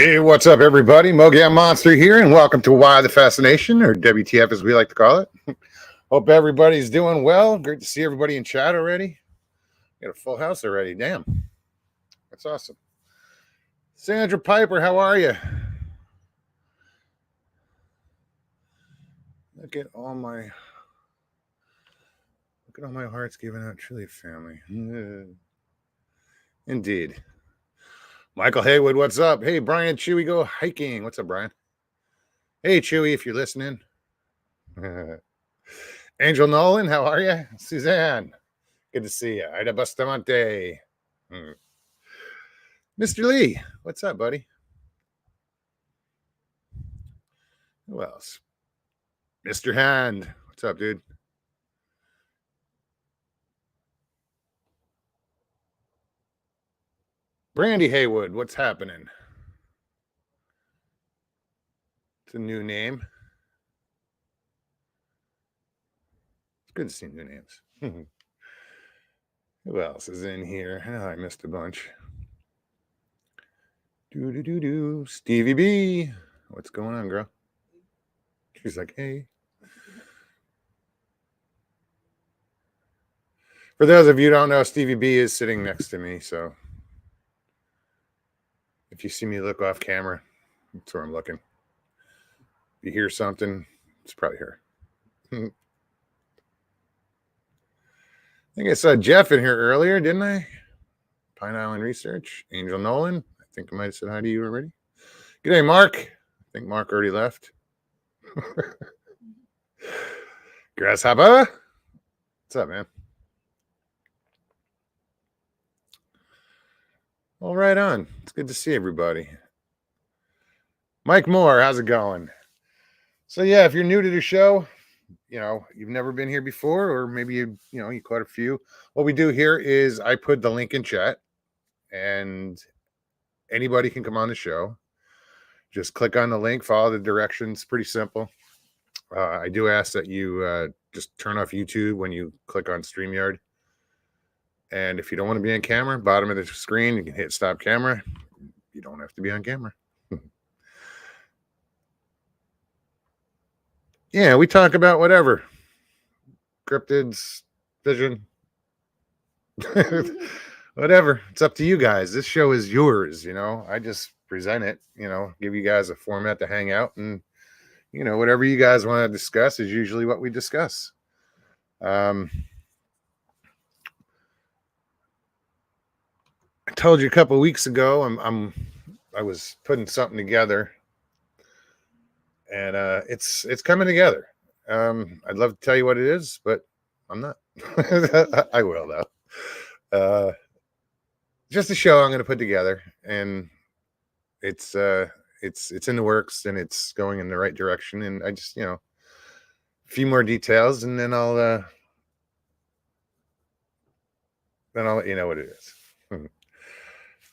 Hey, what's up, everybody? Mogam Monster here, and welcome to Why the Fascination, or WTF as we like to call it. Hope everybody's doing well. Great to see everybody in chat already. Got a full house already. Damn. That's awesome. Sandra Piper, how are you? Look at all my hearts given out, truly family. Indeed. Michael Haywood, what's up? Hey, Brian Chewy, go hiking. What's up, Brian? Hey, Chewy, if you're listening. Angel Nolan, how are you? Suzanne, good to see you. Ida Bustamante. Mr. Lee, what's up, buddy? Who else? Mr. Hand, what's up, dude? Brandy Haywood, what's happening? It's a new name. It's good to see new names. Who else is in here? Oh, I missed a bunch. Stevie B. What's going on, girl? She's like, hey. For those of you who don't know, Stevie B is sitting next to me, so if you see me look off camera, that's where I'm looking. If you hear something, it's probably her. I think I saw Jeff in here earlier, didn't I? Pine Island Research, Angel Nolan. I think I might have said hi to you already. G'day, Mark. I think Mark already left. Grasshopper. What's up, man? All right on. It's good to see everybody. Mike Moore, how's it going? So yeah, if you're new to the show, you've never been here before, or maybe you caught a few. What we do here is I put the link in chat, and anybody can come on the show. Just click on the link, follow the directions. Pretty simple. I do ask that you just turn off YouTube when you click on StreamYard. And if you don't want to be on camera, bottom of the screen, you can hit stop camera. You don't have to be on camera. Yeah, we talk about whatever. Cryptids, vision, whatever. It's up to you guys. This show is yours, I just present it, give you guys a format to hang out, and whatever you guys want to discuss is usually what we discuss. I told you a couple of weeks ago I was putting something together, and it's coming together. I'd love to tell you what it is, but I'm not. I will though. Just a show I'm going to put together, and it's in the works, and it's going in the right direction. And I just a few more details, and then I'll let you know what it is.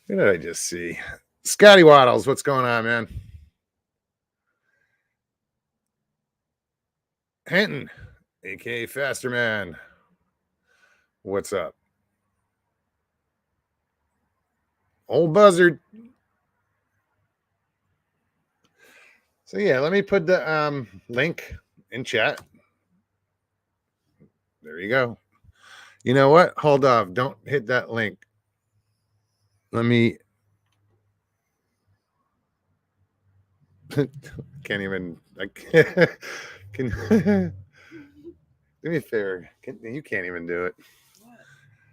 Who did I just see? Scotty Waddles, what's going on, man? Hinton, aka Faster Man, what's up? Old Buzzard. So yeah, let me put the link in chat. There you go. You know what? Hold off. Don't hit that link. Let me. Can't even. Can do me a favor. You can't even do it.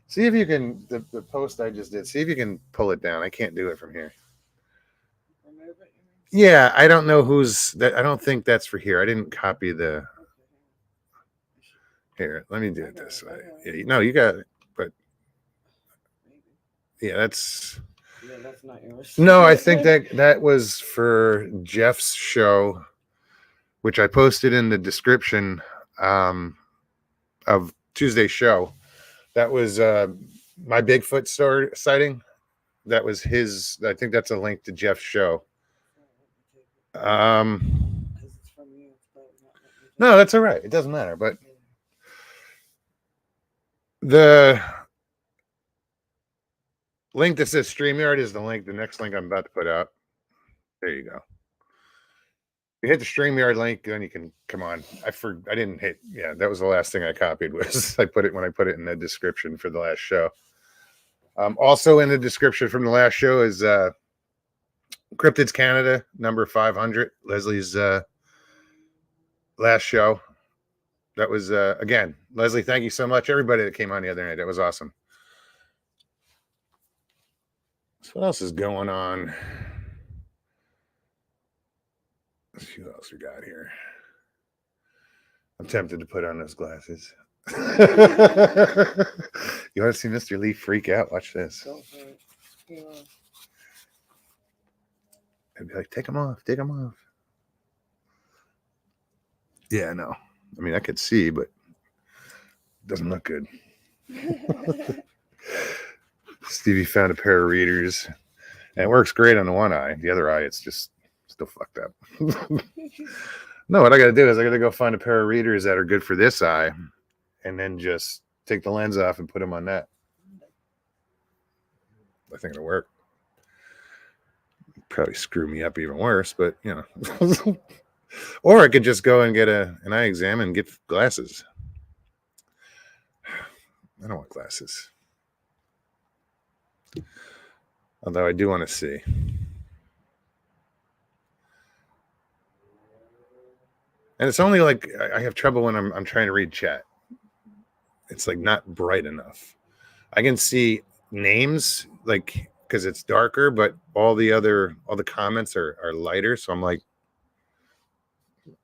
See if you can. The post I just did. See if you can pull it down. I can't do it from here. Yeah, I don't know who's that. I don't think that's for here. I didn't copy the. Here, let me do it this way. Yeah, no, you got it. But yeah, that's. Yeah, that's not yours. No, I think that was for Jeff's show, which I posted in the description of Tuesday's show. That was my Bigfoot sighting. That was his. I think that's a link to Jeff's show. No, that's all right. It doesn't matter. But the link that says StreamYard is the next link I'm about to put out. There you go. You hit the StreamYard link, then you can come on. I didn't hit. Yeah, that was the last thing I copied. Was I put it in the description for the last show. Also in the description from the last show is Cryptids Canada number 500. Leslie's last show. That was again, Leslie. Thank you so much, everybody that came on the other night. That was awesome. So what else is going on? Let's see what else we got here. I'm tempted to put on those glasses. You want to see Mr. Lee freak out? Watch this. I'd be like, take them off. Take them off. Yeah, no. I mean, I could see, but it doesn't look good. Stevie found a pair of readers, and it works great on the one eye. The other eye, it's just still fucked up. No, what I got to do is I got to go find a pair of readers that are good for this eye, and then just take the lens off and put them on that. I think it'll work. Probably screw me up even worse, but you know. Or I could just go and get an eye exam and get glasses. I don't want glasses. Although I do want to see. And it's only like I have trouble when I'm trying to read chat. It's like not bright enough. I can see names like because it's darker, but all the comments are lighter. So I'm like,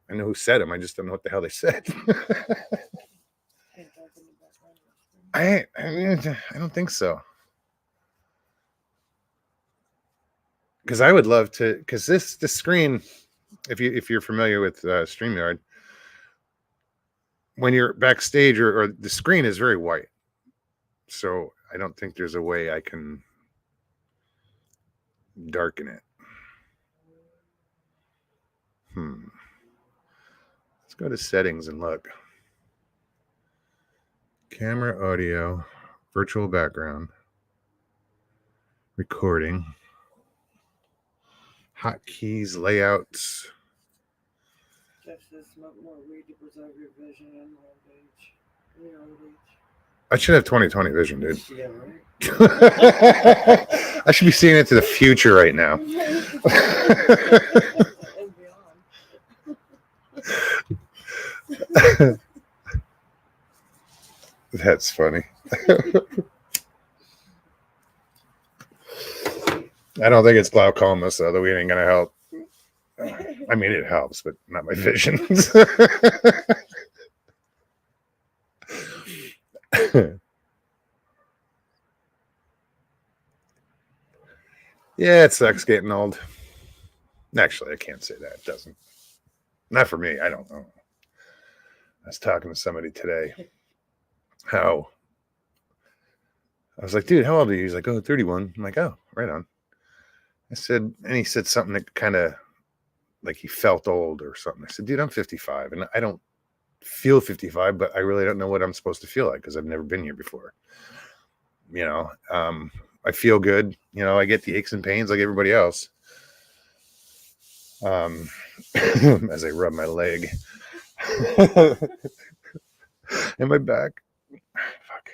I know who said them. I just don't know what the hell they said. I don't think so. Because I would love to. Because the screen, if you're familiar with StreamYard, when you're backstage or the screen is very white, so I don't think there's a way I can darken it. Let's go to settings and look. Camera, audio, virtual background, recording, hotkeys, layouts. Jeff says smoke more weed to preserve your vision and old age. I should have 20/20 vision, dude. Yeah, right. I should be seeing into the future right now. And beyond. That's funny. I don't think it's glaucoma, so the weed ain't gonna help. I mean, it helps, but not my vision. Yeah, it sucks getting old. Actually, I can't say that. It doesn't. Not for me. I don't know. I was talking to somebody today. How? I was like, dude, how old are you? He's like, oh, 31. I'm like, oh, right on. I said, and he said something that kind of like he felt old or something. I said, dude, I'm 55 and I don't feel 55, but I really don't know what I'm supposed to feel like because I've never been here before. You know, I feel good. You know, I get the aches and pains like everybody else. As I rub my leg and my back. Fuck.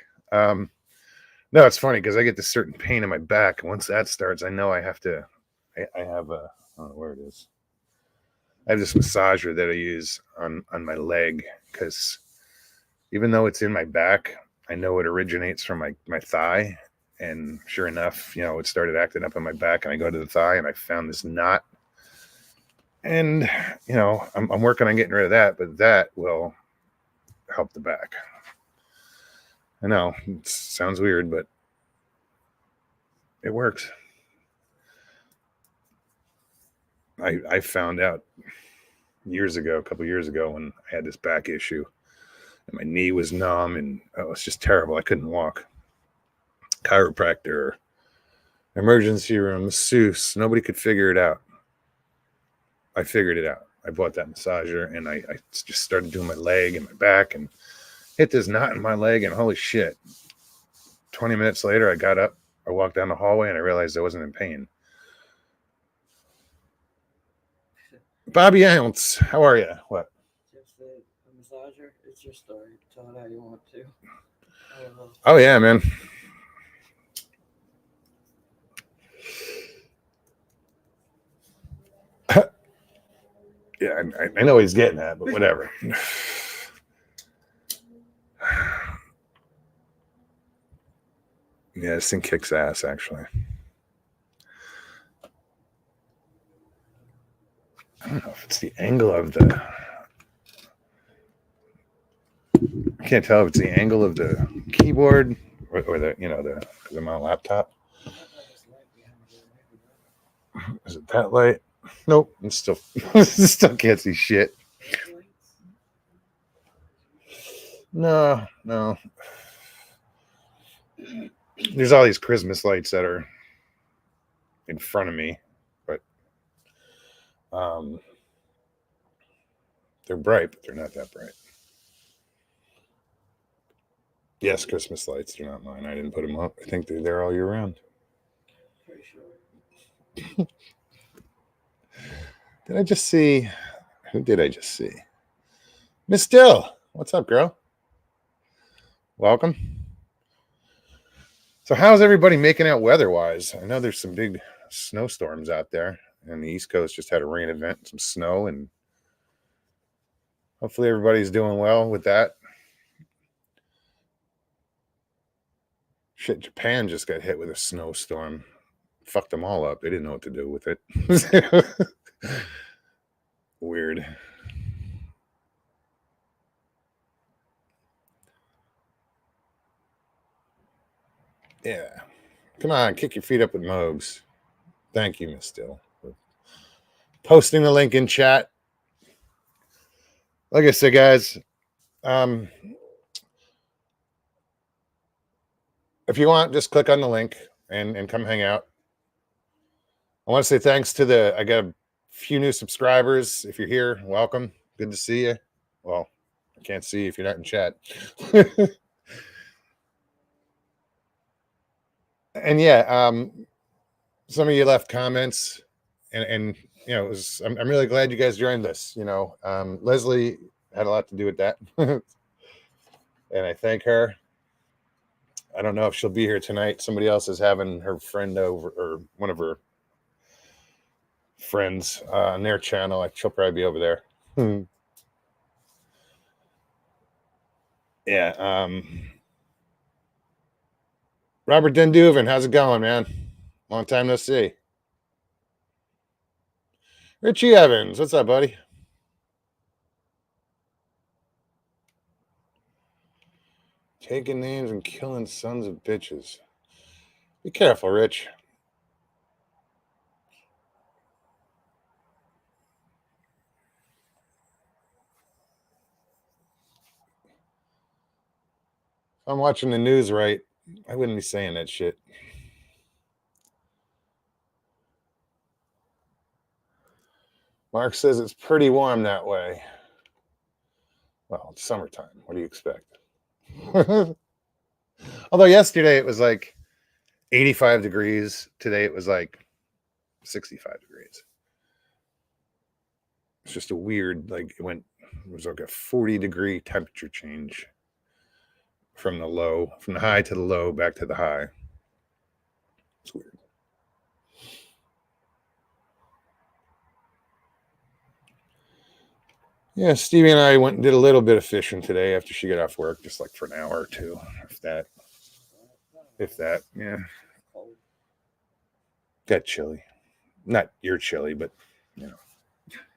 No, it's funny because I get this certain pain in my back. And once that starts, I know I have to. I have a. I don't know where it is. I have this massager that I use on my leg because even though it's in my back, I know it originates from my thigh. And sure enough, you know, it started acting up on my back, and I go to the thigh, and I found this knot. And you know, I'm working on getting rid of that, but that will help the back. I know it sounds weird, but it works. I found out a couple years ago, when I had this back issue, and my knee was numb, and it was just terrible. I couldn't walk. Chiropractor, emergency room, masseuse, nobody could figure it out. I figured it out. I bought that massager, and I just started doing my leg and my back, and hit this knot in my leg, and holy shit. 20 minutes later, I got up, I walked down the hallway, and I realized I wasn't in pain. Bobby Ounce, how are you? What? Just a massager. It's your story. Tell it how you want to. Oh yeah, man. Yeah, I know he's getting that, but whatever. Yeah, this thing kicks ass, actually. I don't know if it's the angle of the. I can't tell if it's the angle of the keyboard or the because I'm on a laptop. Is it that light? Nope. I'm still still can't see shit. No. There's all these Christmas lights that are in front of me, but they're bright, but they're not that bright. Yes, Christmas lights. They're not mine. I didn't put them up. I think they're there all year round. Pretty sure. Did I just see? Who did I just see? Miss Dill. What's up, girl? Welcome. So, how's everybody making out weather-wise? I know there's some big snowstorms out there, and the East Coast just had a rain event, some snow, and hopefully everybody's doing well with that. Shit, Japan just got hit with a snowstorm. Fucked them all up. They didn't know what to do with it. Weird. Yeah. Come on, kick your feet up with Mogs. Thank you, Miss Still, for posting the link in chat. Like I said, guys, if you want, just click on the link and come hang out. I want to say thanks to I got a few new subscribers. If you're here, welcome. Good to see you. Well, I can't see you if you're not in chat. And yeah, some of you left comments, and I'm really glad you guys joined us. Leslie had a lot to do with that, and I thank her. I don't know if she'll be here tonight. Somebody else is having her friend over, or one of her friends on their channel. She'll probably be over there. Yeah. Robert Denduven, how's it going, man? Long time no see. Richie Evans, what's up, buddy? Taking names and killing sons of bitches. Be careful, Rich. If I'm watching the news right, I wouldn't be saying that shit. Mark says it's pretty warm that way. Well, it's summertime. What do you expect? Although yesterday it was like 85 degrees. Today it was like 65 degrees. It's just a weird, it was like a 40-degree temperature change from the high to the low, back to the high. It's weird. Yeah, Stevie and I went and did a little bit of fishing today after she got off work, just like for an hour or two, if that. Yeah. Got chilly. Not you're chilly, but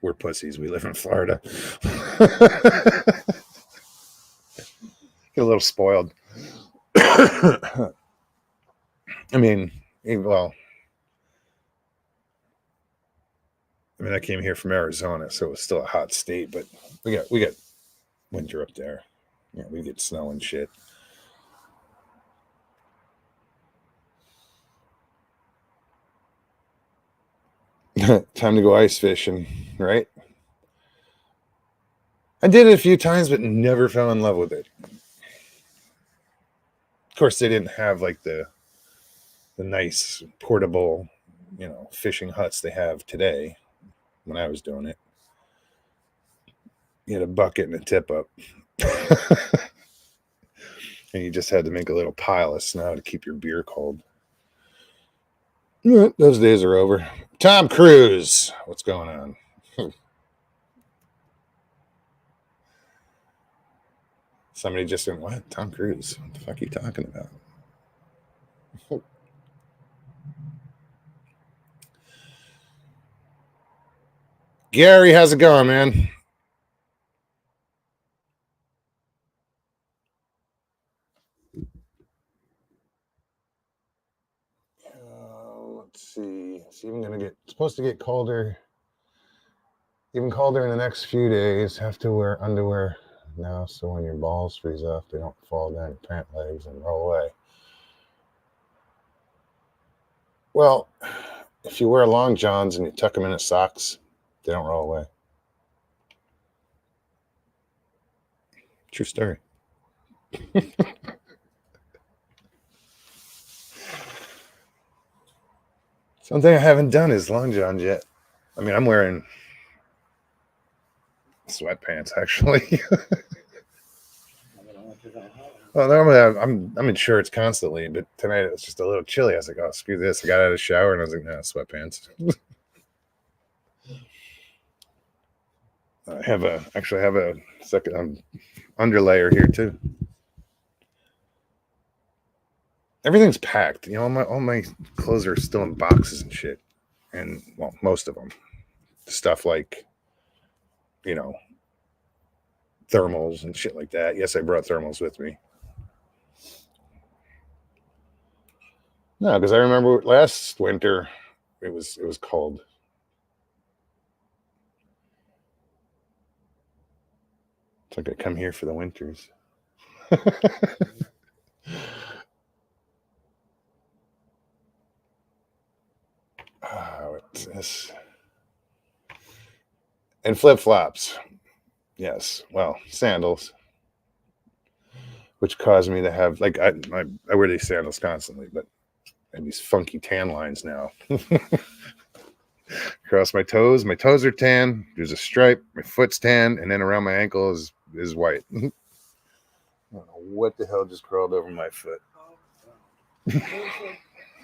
we're pussies. We live in Florida. Get a little spoiled. I mean, I came here from Arizona, so it was still a hot state, but we got winter up there. Yeah, we get snow and shit. Time to go ice fishing, right? I did it a few times, but never fell in love with it. Of course, they didn't have like the nice portable, fishing huts they have today when I was doing it. You had a bucket and a tip up. And you just had to make a little pile of snow to keep your beer cold. Those days are over. Tom Cruise, what's going on? Somebody just went, what? Tom Cruise? What the fuck are you talking about? Gary, how's it going, man? Let's see. It's even gonna get supposed to get colder. Even colder in the next few days. Have to wear underwear now, so when your balls freeze off, they don't fall down your pant legs and roll away. Well, if you wear long johns and you tuck them into socks, they don't roll away. True story. Something I haven't done is long johns yet. I mean, I'm wearing sweatpants actually. Well, normally I'm in shirts constantly, but tonight it was just a little chilly. I was like, oh, screw this. I got out of the shower and I was like, no, sweatpants. I have a second underlayer here too. Everything's packed. You know, all my clothes are still in boxes and shit. And well, most of them. Stuff like, you know, thermals and shit like that. Yes, I brought thermals with me. No, because I remember last winter it was cold. It's like I come here for the winters. What's this? And flip-flops. Yes. Well, sandals. Which caused me to have, like, I wear these sandals constantly, but I have these funky tan lines now. Across my toes. My toes are tan. There's a stripe. My foot's tan. And then around my ankle is white. I don't know what the hell just crawled over my foot.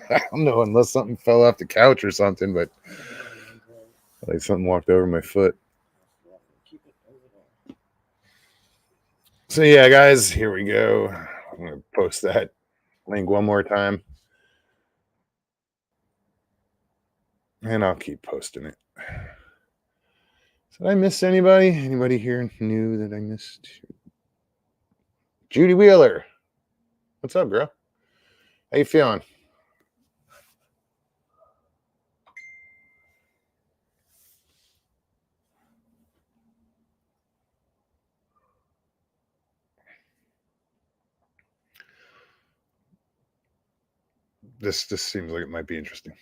I don't know, unless something fell off the couch or something, but like something walked over my foot. So yeah, guys, here we go. I'm gonna post that link one more time, and I'll keep posting it. Did I miss anybody? Anybody here new that I missed? Judy Wheeler, what's up, girl? How you feeling? This seems like it might be interesting.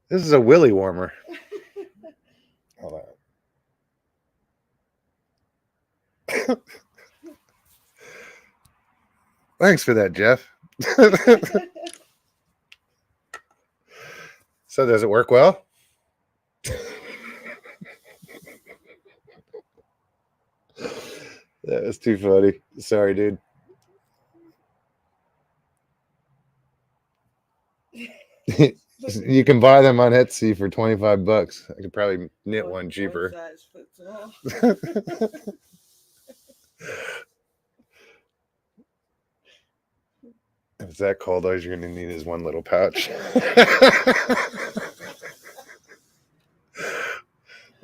This is a willy warmer. Hold on. Thanks for that, Jeff. So does it work well? That was too funny. Sorry, dude. You can buy them on Etsy for $25. I could probably knit one cheaper. If it's that cold, all you're going to need is one little pouch.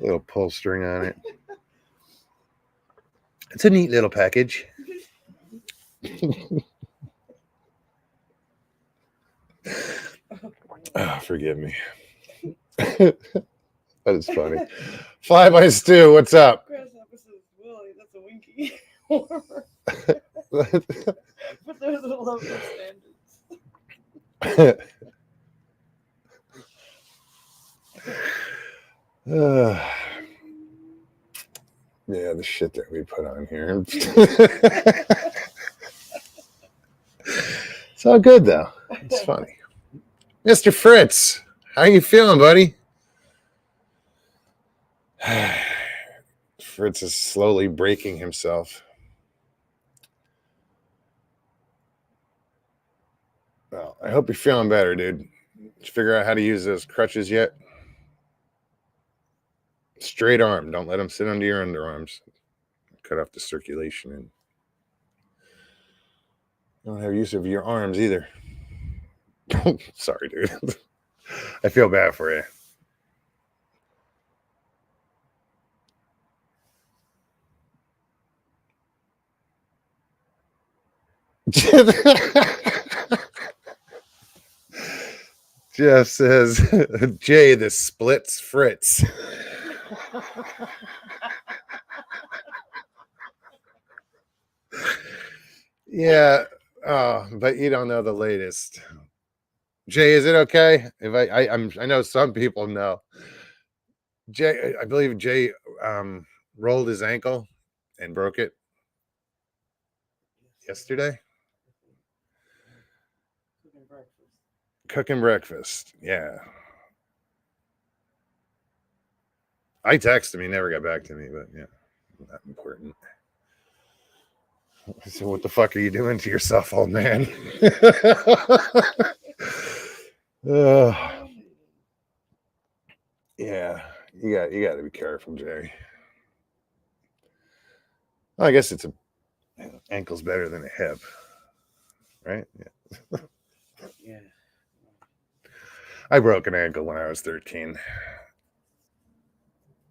Little pull string on it. It's a neat little package. Oh, forgive me. That is funny. Flybystu, what's up? Willie, that's a winky warmer. But there's a level of standards. Yeah, the shit that we put on here. It's all good though. It's funny. Mr. Fritz, how you feeling, buddy? Fritz is slowly breaking himself. Well, I hope you're feeling better, dude. Did you figure out how to use those crutches yet? Straight arm. Don't let them sit under your underarms. Cut off the circulation and don't have use of your arms either. Sorry, dude. I feel bad for you. Jeff says, Jay, the splits Fritz. Yeah, but you don't know the latest. Jay, is it okay if I know some people know. Jay, I believe Jay rolled his ankle and broke it yesterday. Cooking breakfast. Yeah. I texted him. He never got back to me, but yeah, not important. I said, what the fuck are you doing to yourself, old man? Yeah, you got to be careful, Jay. Well, I guess it's ankle's better than a hip, right? Yeah. Yeah. I broke an ankle when I was 13.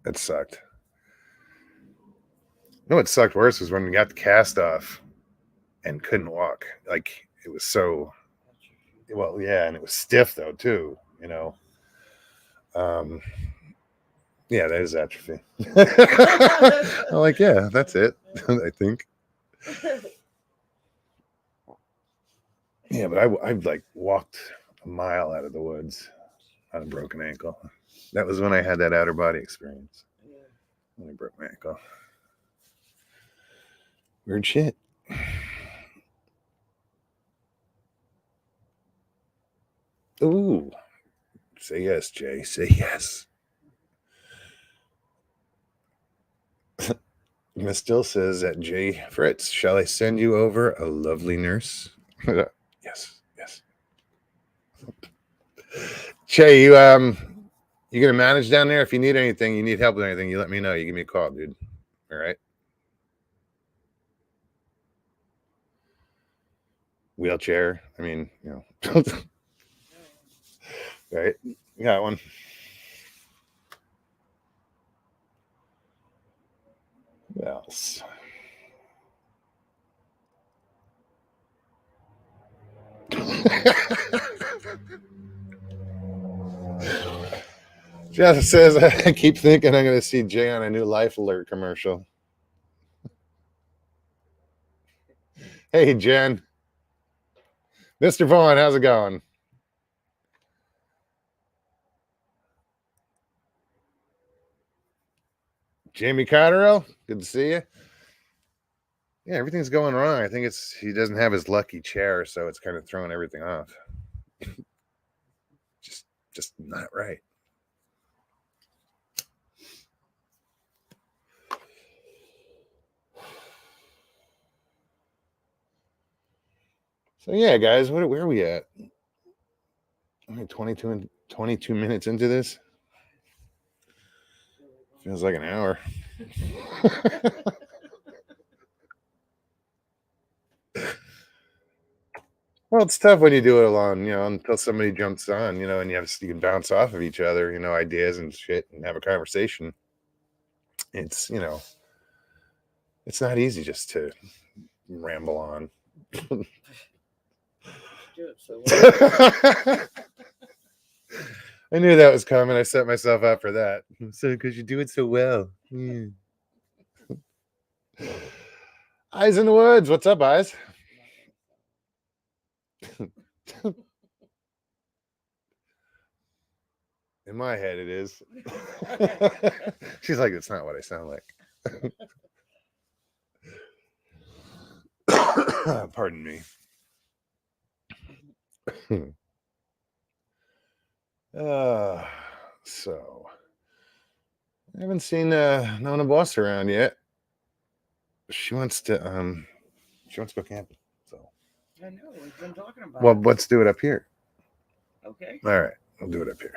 It sucked. You know what sucked worse was when we got the cast off and couldn't walk. Like it was so well, yeah, and it was stiff though too. You know. Yeah, that is atrophy. I'm like, yeah, that's it. I think. Yeah, but I like walked a mile out of the woods on a broken ankle. That was when I had that outer body experience. When I broke my ankle. Weird shit. Ooh. Say yes, Jay. Say yes. Miss Still says that Jay Fritz, shall I send you over a lovely nurse? Yes, yes. Jay, you gonna manage down there? If you need anything, you need help with anything, you let me know. You give me a call, dude. All right. Wheelchair. I mean, you know. Right. You got one. What else? Jeff says, I keep thinking I'm going to see Jay on a new Life Alert commercial. Hey, Jen. Mr. Vaughn, how's it going? Jamie Cotterill, good to see you. Yeah, everything's going wrong. I think he doesn't have his lucky chair, so it's kind of throwing everything off. just not right. So yeah, guys, where are we at? Only 22 minutes into this. Feels like an hour. Well, it's tough when you do it alone, you know, until somebody jumps on, you know, and you can bounce off of each other, you know, ideas and shit and have a conversation. It's, you know, it's not easy just to ramble on. I knew that was coming. I set myself up for that. So, because you do it so well. Yeah. Eyes in the woods. What's up, Eyes? In my head, it is. She's like, it's not what I sound like. Pardon me. So I haven't seen Nona Boss around yet. She wants to go camping. So I know, we've been talking about well, it. let's do it up here. Okay. All right, we'll do it up here.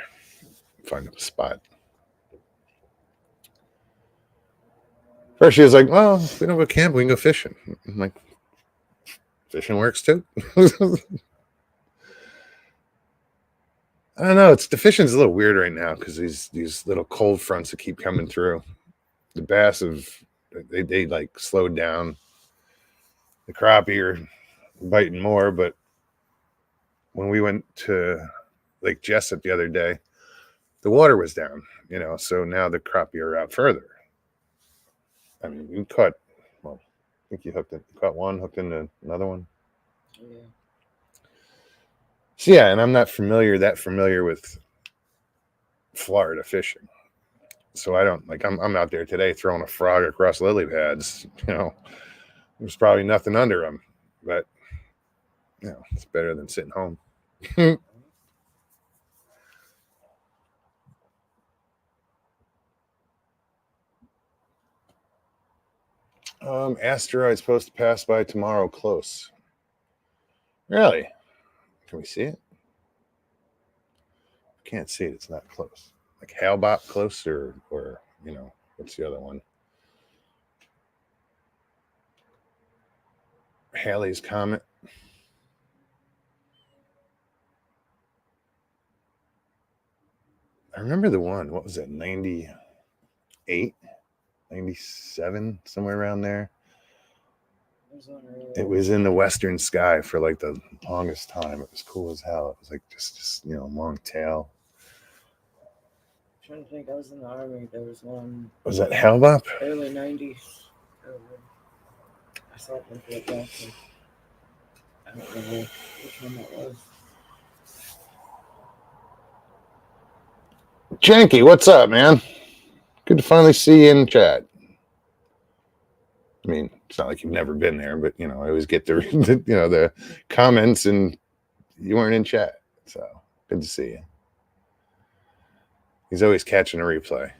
Find a spot. First, she was like, "Well, if we don't go camping, we can go fishing." I'm like, "Fishing works too." I don't know. It's the fishing's a little weird right now because these little cold fronts that keep coming through. The bass have they like slowed down. The crappie are biting more, but when we went to Lake Jessup the other day, the water was down. So now the crappie are out further. I mean, you caught. Well, I think you caught one, hooked into another one. Yeah. So yeah, and I'm not that familiar with Florida fishing. So I don't I'm out there today throwing a frog across lily pads. There's probably nothing under them, but it's better than sitting home. Asteroid's supposed to pass by tomorrow. Close. Really? Can we see it? Can't see it. It's not close. Like Hale-Bopp close, or what's the other one? Halley's Comet. I remember the one. What was it? 98, 97, somewhere around there. It was in the western sky for like the longest time. It was cool as hell. It was like just long tail. I'm trying to think. I was in the Army. There was one. Was that Hale-Bopp? Early 90s. I saw it in the back. I don't know which one that was. Janky, what's up, man? Good to finally see you in chat. I mean, it's not like you've never been there, but I always get the comments, and you weren't in chat, so good to see you. He's always catching a replay.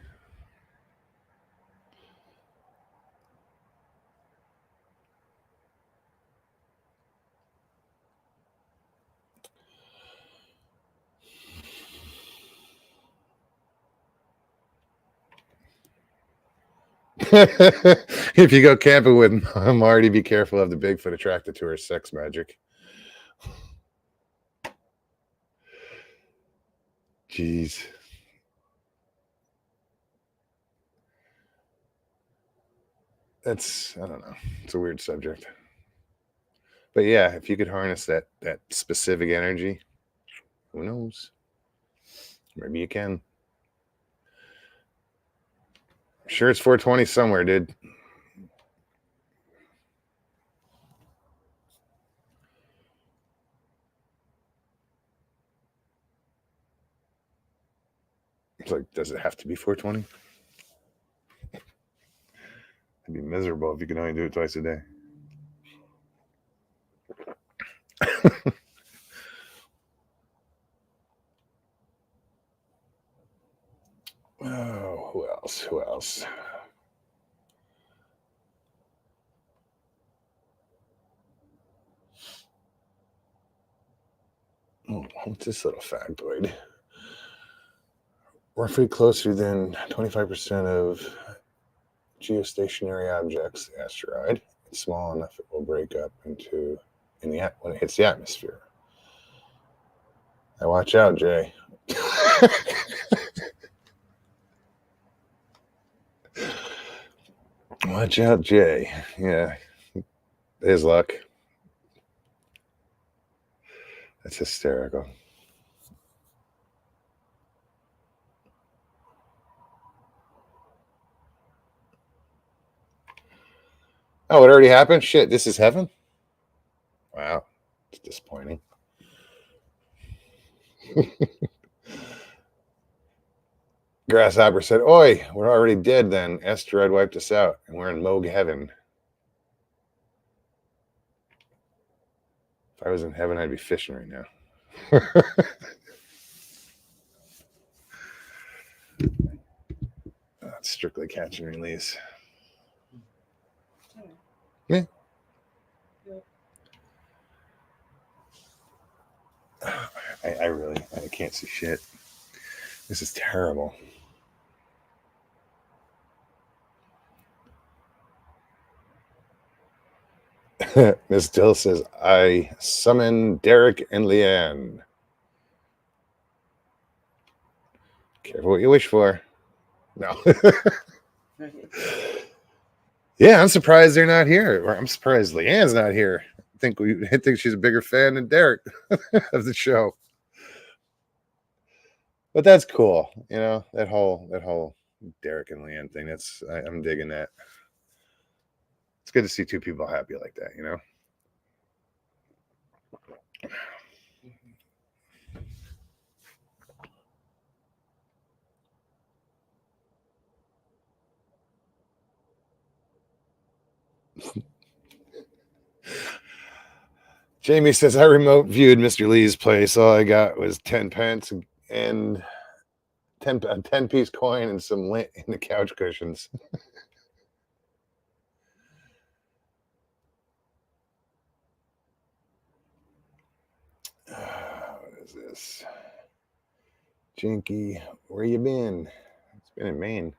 If you go camping with Marty, be careful of the Bigfoot attracted to her sex magic. Jeez. I don't know. It's a weird subject. But yeah, if you could harness that specific energy, who knows? Maybe you can. I'm sure it's 420 somewhere, dude. It's like, does it have to be 420? It'd be miserable if you could only do it twice a day. Oh, who else? Oh, what's this little factoid? Roughly closer than 25% of geostationary objects, the asteroid. It's small enough it will break up when it hits the atmosphere. Now watch out, Jay. Watch out, Jay. Yeah, his luck. That's hysterical. Oh, it already happened? Shit, this is heaven? Wow, it's disappointing. Grasshopper said, "Oi, we're already dead then. Asteroid wiped us out, and we're in Moog heaven. If I was in heaven, I'd be fishing right now." That's strictly catch and release. Yeah. I can't see shit. This is terrible. Miss Dill says, "I summon Derek and Leeanne." Careful what you wish for. No. Yeah, I'm surprised they're not here. Or I'm surprised Leanne's not here. I think she's a bigger fan than Derek of the show. But that's cool, you know, that whole Derek and Leanne thing. I'm digging that. It's good to see two people happy like that, you know. Jamie says, "I remote viewed Mr. Lee's place. All I got was 10 pence and a 10-piece coin and some lint in the couch cushions." What is this? Jinky, where you been? It's been in Maine.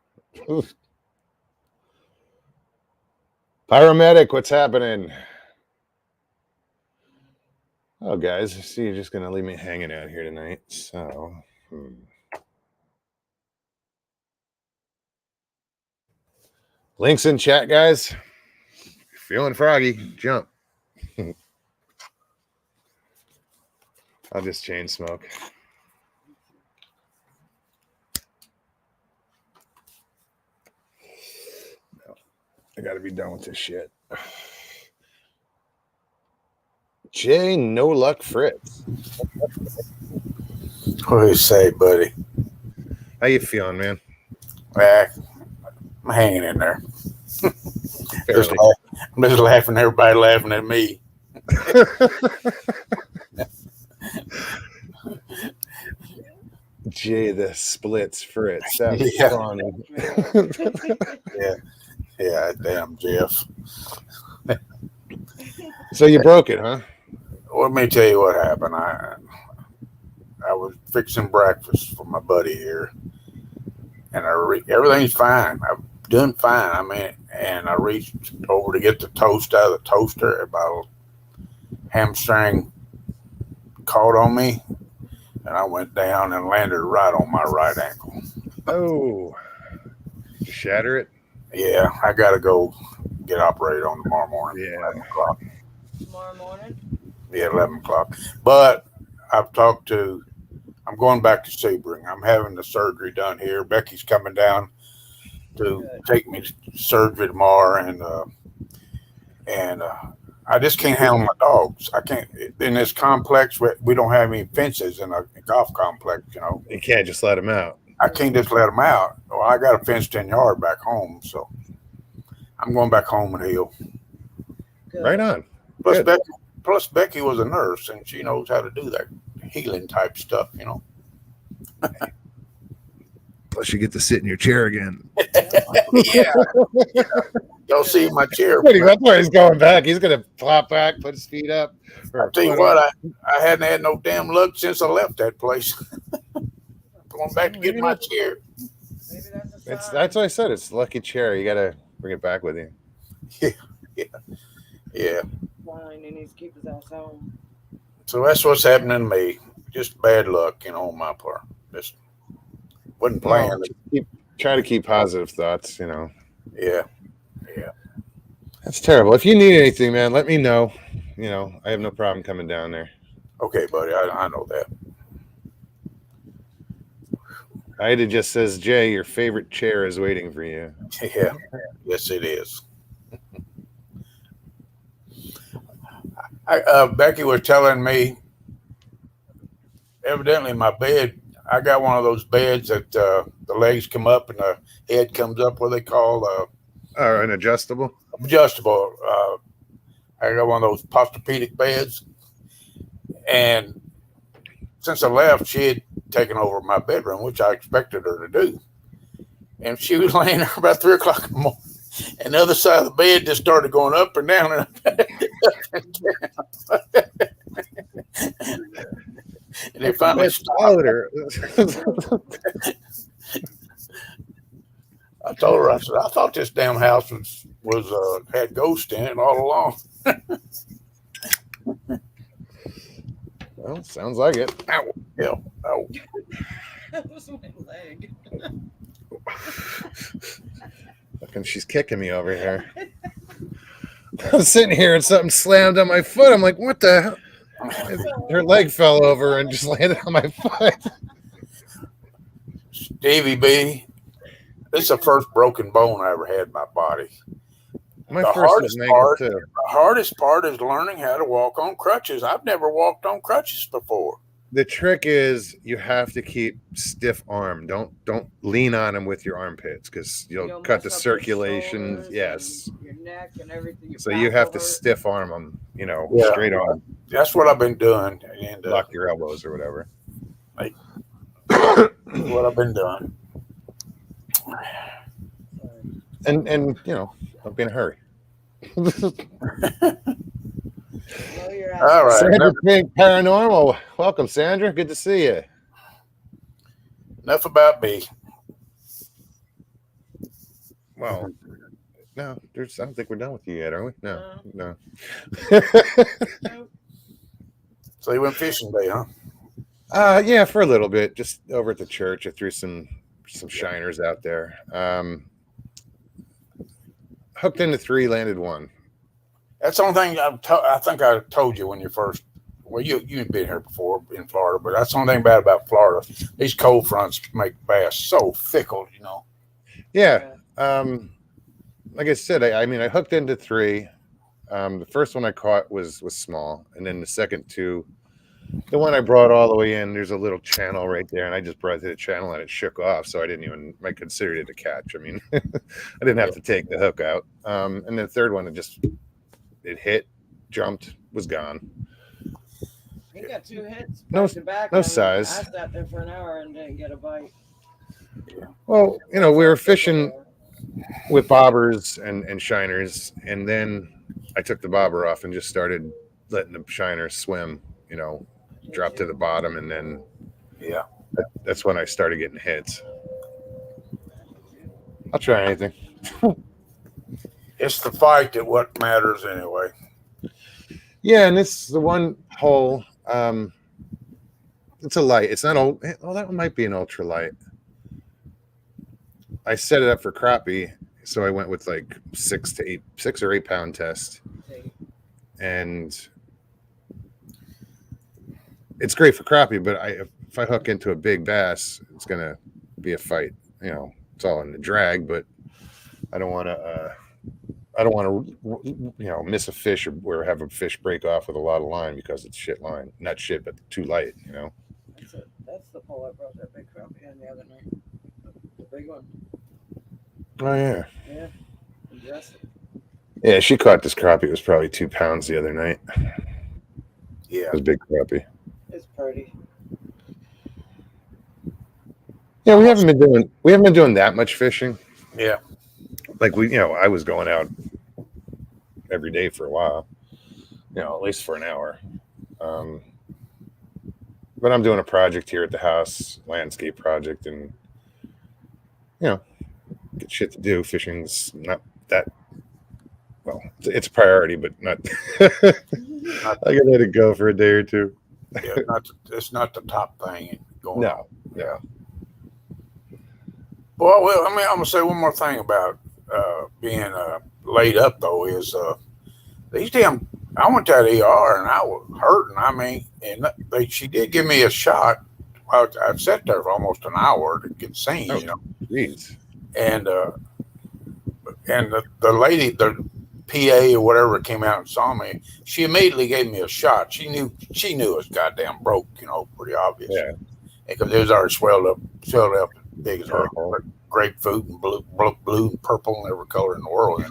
Pyromedic, what's happening? Oh, guys, I see you're just going to leave me hanging out here tonight. So, links in chat, guys. If you're feeling froggy, jump. I'll just chain smoke. No, I got to be done with this shit. Jay, no luck, Fritz. What do you say, buddy? How you feeling, man? I'm hanging in there. I'm just laughing. Everybody laughing at me. Jay, the splits Fritz. That's funny. Yeah. Damn, Jeff. So you broke it, huh? Well, let me tell you what happened. I was fixing breakfast for my buddy here, and everything's fine. I'm doing fine. I mean, and I reached over to get the toast out of the toaster. About a hamstring caught on me, and I went down and landed right on my right ankle. Oh, did you shatter it? Yeah, I got to go get operated on tomorrow morning. Yeah. 11 o'clock. Tomorrow morning? Yeah, 11 o'clock. But I'm going back to Sebring. I'm having the surgery done here. Becky's coming down to take me to surgery tomorrow, and I just can't handle my dogs. I can't. In this complex, we don't have any fences in a golf complex, you know. You can't just let them out. I can't just let them out. Well, I got a fenced in yard back home, so I'm going back home and heal. Good. Right on. Plus, Becky was a nurse, and she knows how to do that healing type stuff, you know. Plus, you get to sit in your chair again. Yeah. Y'all see my chair. That's where he's going back. He's going to plop back, put his feet up. I'll tell you what, I hadn't had no damn luck since I left that place. Going back to get my chair. Maybe that's a sign. That's what I said. It's a lucky chair. You got to bring it back with you. Yeah. Fine, he needs to keep his ass home. So that's what's happening to me. Just bad luck, you know, on my part. Just wasn't planned. Try to keep positive thoughts, you know. Yeah. That's terrible. If you need anything, man, let me know. You know, I have no problem coming down there. Okay, buddy. I know that. Ida just says, "Jay, your favorite chair is waiting for you." Yeah. Yes, it is. Becky was telling me, evidently my bed, I got one of those beds that the legs come up and the head comes up. What they call an adjustable. adjustable. I got one of those posturpedic beds, and since I left, she had taken over my bedroom, which I expected her to do. And she was laying there about 3 o'clock in the morning, and the other side of the bed just started going up and down and down. And they finally stopped her. I told her, I said, I thought this damn house was had ghosts in it all along. Well, sounds like it. Ow. Yeah. Oh. That was my leg. Looking, she's kicking me over here. I'm sitting here and something slammed on my foot. I'm like, what the hell? Her leg fell over and just landed on my foot. Stevie B, this is the first broken bone I ever had in my body. My The first was hardest negative too. The hardest part is learning how to walk on crutches. I've never walked on crutches before. The trick is you have to keep stiff arm. Don't lean on them with your armpits because you'll cut the circulation. Yes. Your neck and everything. So you have to stiff arm them, Yeah. straight arm. That's what I've been doing. And Lock your elbows or whatever. what I've been doing. And don't be in a hurry. All right. Sandra Pink Paranormal. Welcome, Sandra. Good to see you. Enough about me. Well, no, I don't think we're done with you yet, are we? No. So you went fishing today, huh? Yeah, for a little bit, just over at the church. I threw some shiners out there. Hooked into 3, landed 1. That's the only thing I think I told you when you first. Well, you've been here before in Florida, but that's the only thing bad about Florida. These cold fronts make bass so fickle, Yeah. Like I said, I hooked into 3. The first one I caught was small, and then the second 2, the one I brought all the way in, there's a little channel right there, and I just brought it to the channel and it shook off, so I considered it a catch. I mean, I didn't have to take the hook out. And then the third one, it hit, jumped, was gone. He got 2 hits No- back to back. no size. I sat there for an hour and didn't get a bite. Well, we were fishing with bobbers and shiners, and then I took the bobber off and just started letting the shiner swim, drop to the bottom, and then that's when I started getting hits. I'll try anything. It's the fight that what matters anyway. Yeah, and it's the one hole. It's a light. It's not old. Oh, that one might be an ultralight. I set it up for crappie, so I went with like 6 or 8 pound test, and it's great for crappie. But if I hook into a big bass, it's gonna be a fight. It's all in the drag, but I don't want to. I don't want to, miss a fish or have a fish break off with a lot of line because it's shit line. Not shit, but too light. That's the pole I brought that big crappie in the other night. The big one. Oh yeah. Yeah. Yes. Yeah, she caught this crappie. It was probably 2 pounds the other night. Yeah. It was a big crappie. It's pretty. Yeah, we haven't been doing that much fishing. Yeah. Like I was going out every day for a while, at least for an hour. But I'm doing a project here at the house, landscape project, and get shit to do. Fishing's not that well. It's a priority, but not. I can let it go for a day or 2. Yeah, it's not the top thing going on. No. Well, I'm gonna say one more thing about being laid up though is these damn. I went to the ER and I was hurting. I mean, and she did give me a shot. I sat there for almost an hour to get seen. Jeez. And the lady, the PA or whatever, came out and saw me. She immediately gave me a shot. She knew it was goddamn broke. Pretty obvious. Yeah. because it was already swelled up big as her Uh-oh. grapefruit and blue and purple and every color in the world,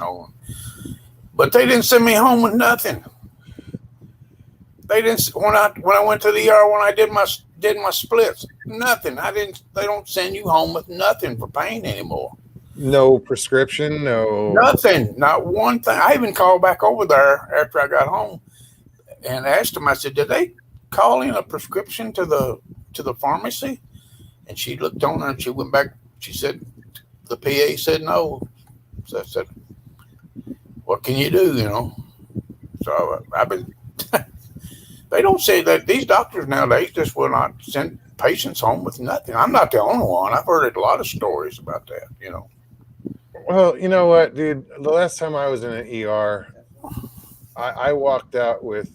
But they didn't send me home with nothing. They didn't when I went to the ER when I did my splits. Nothing. They don't send you home with nothing for pain anymore. No prescription, no Nothing. Not one thing. I even called back over there after I got home and asked them. I said, "Did they call in a prescription to the pharmacy?" And she looked on her and she went back. She said, "The PA said no." So I said, "What can you do?" So I've been. They don't say that these doctors nowadays just will not send patients home with nothing. I'm not the only one. I've heard a lot of stories about that. Well, you know what, dude? The last time I was in an ER, I walked out with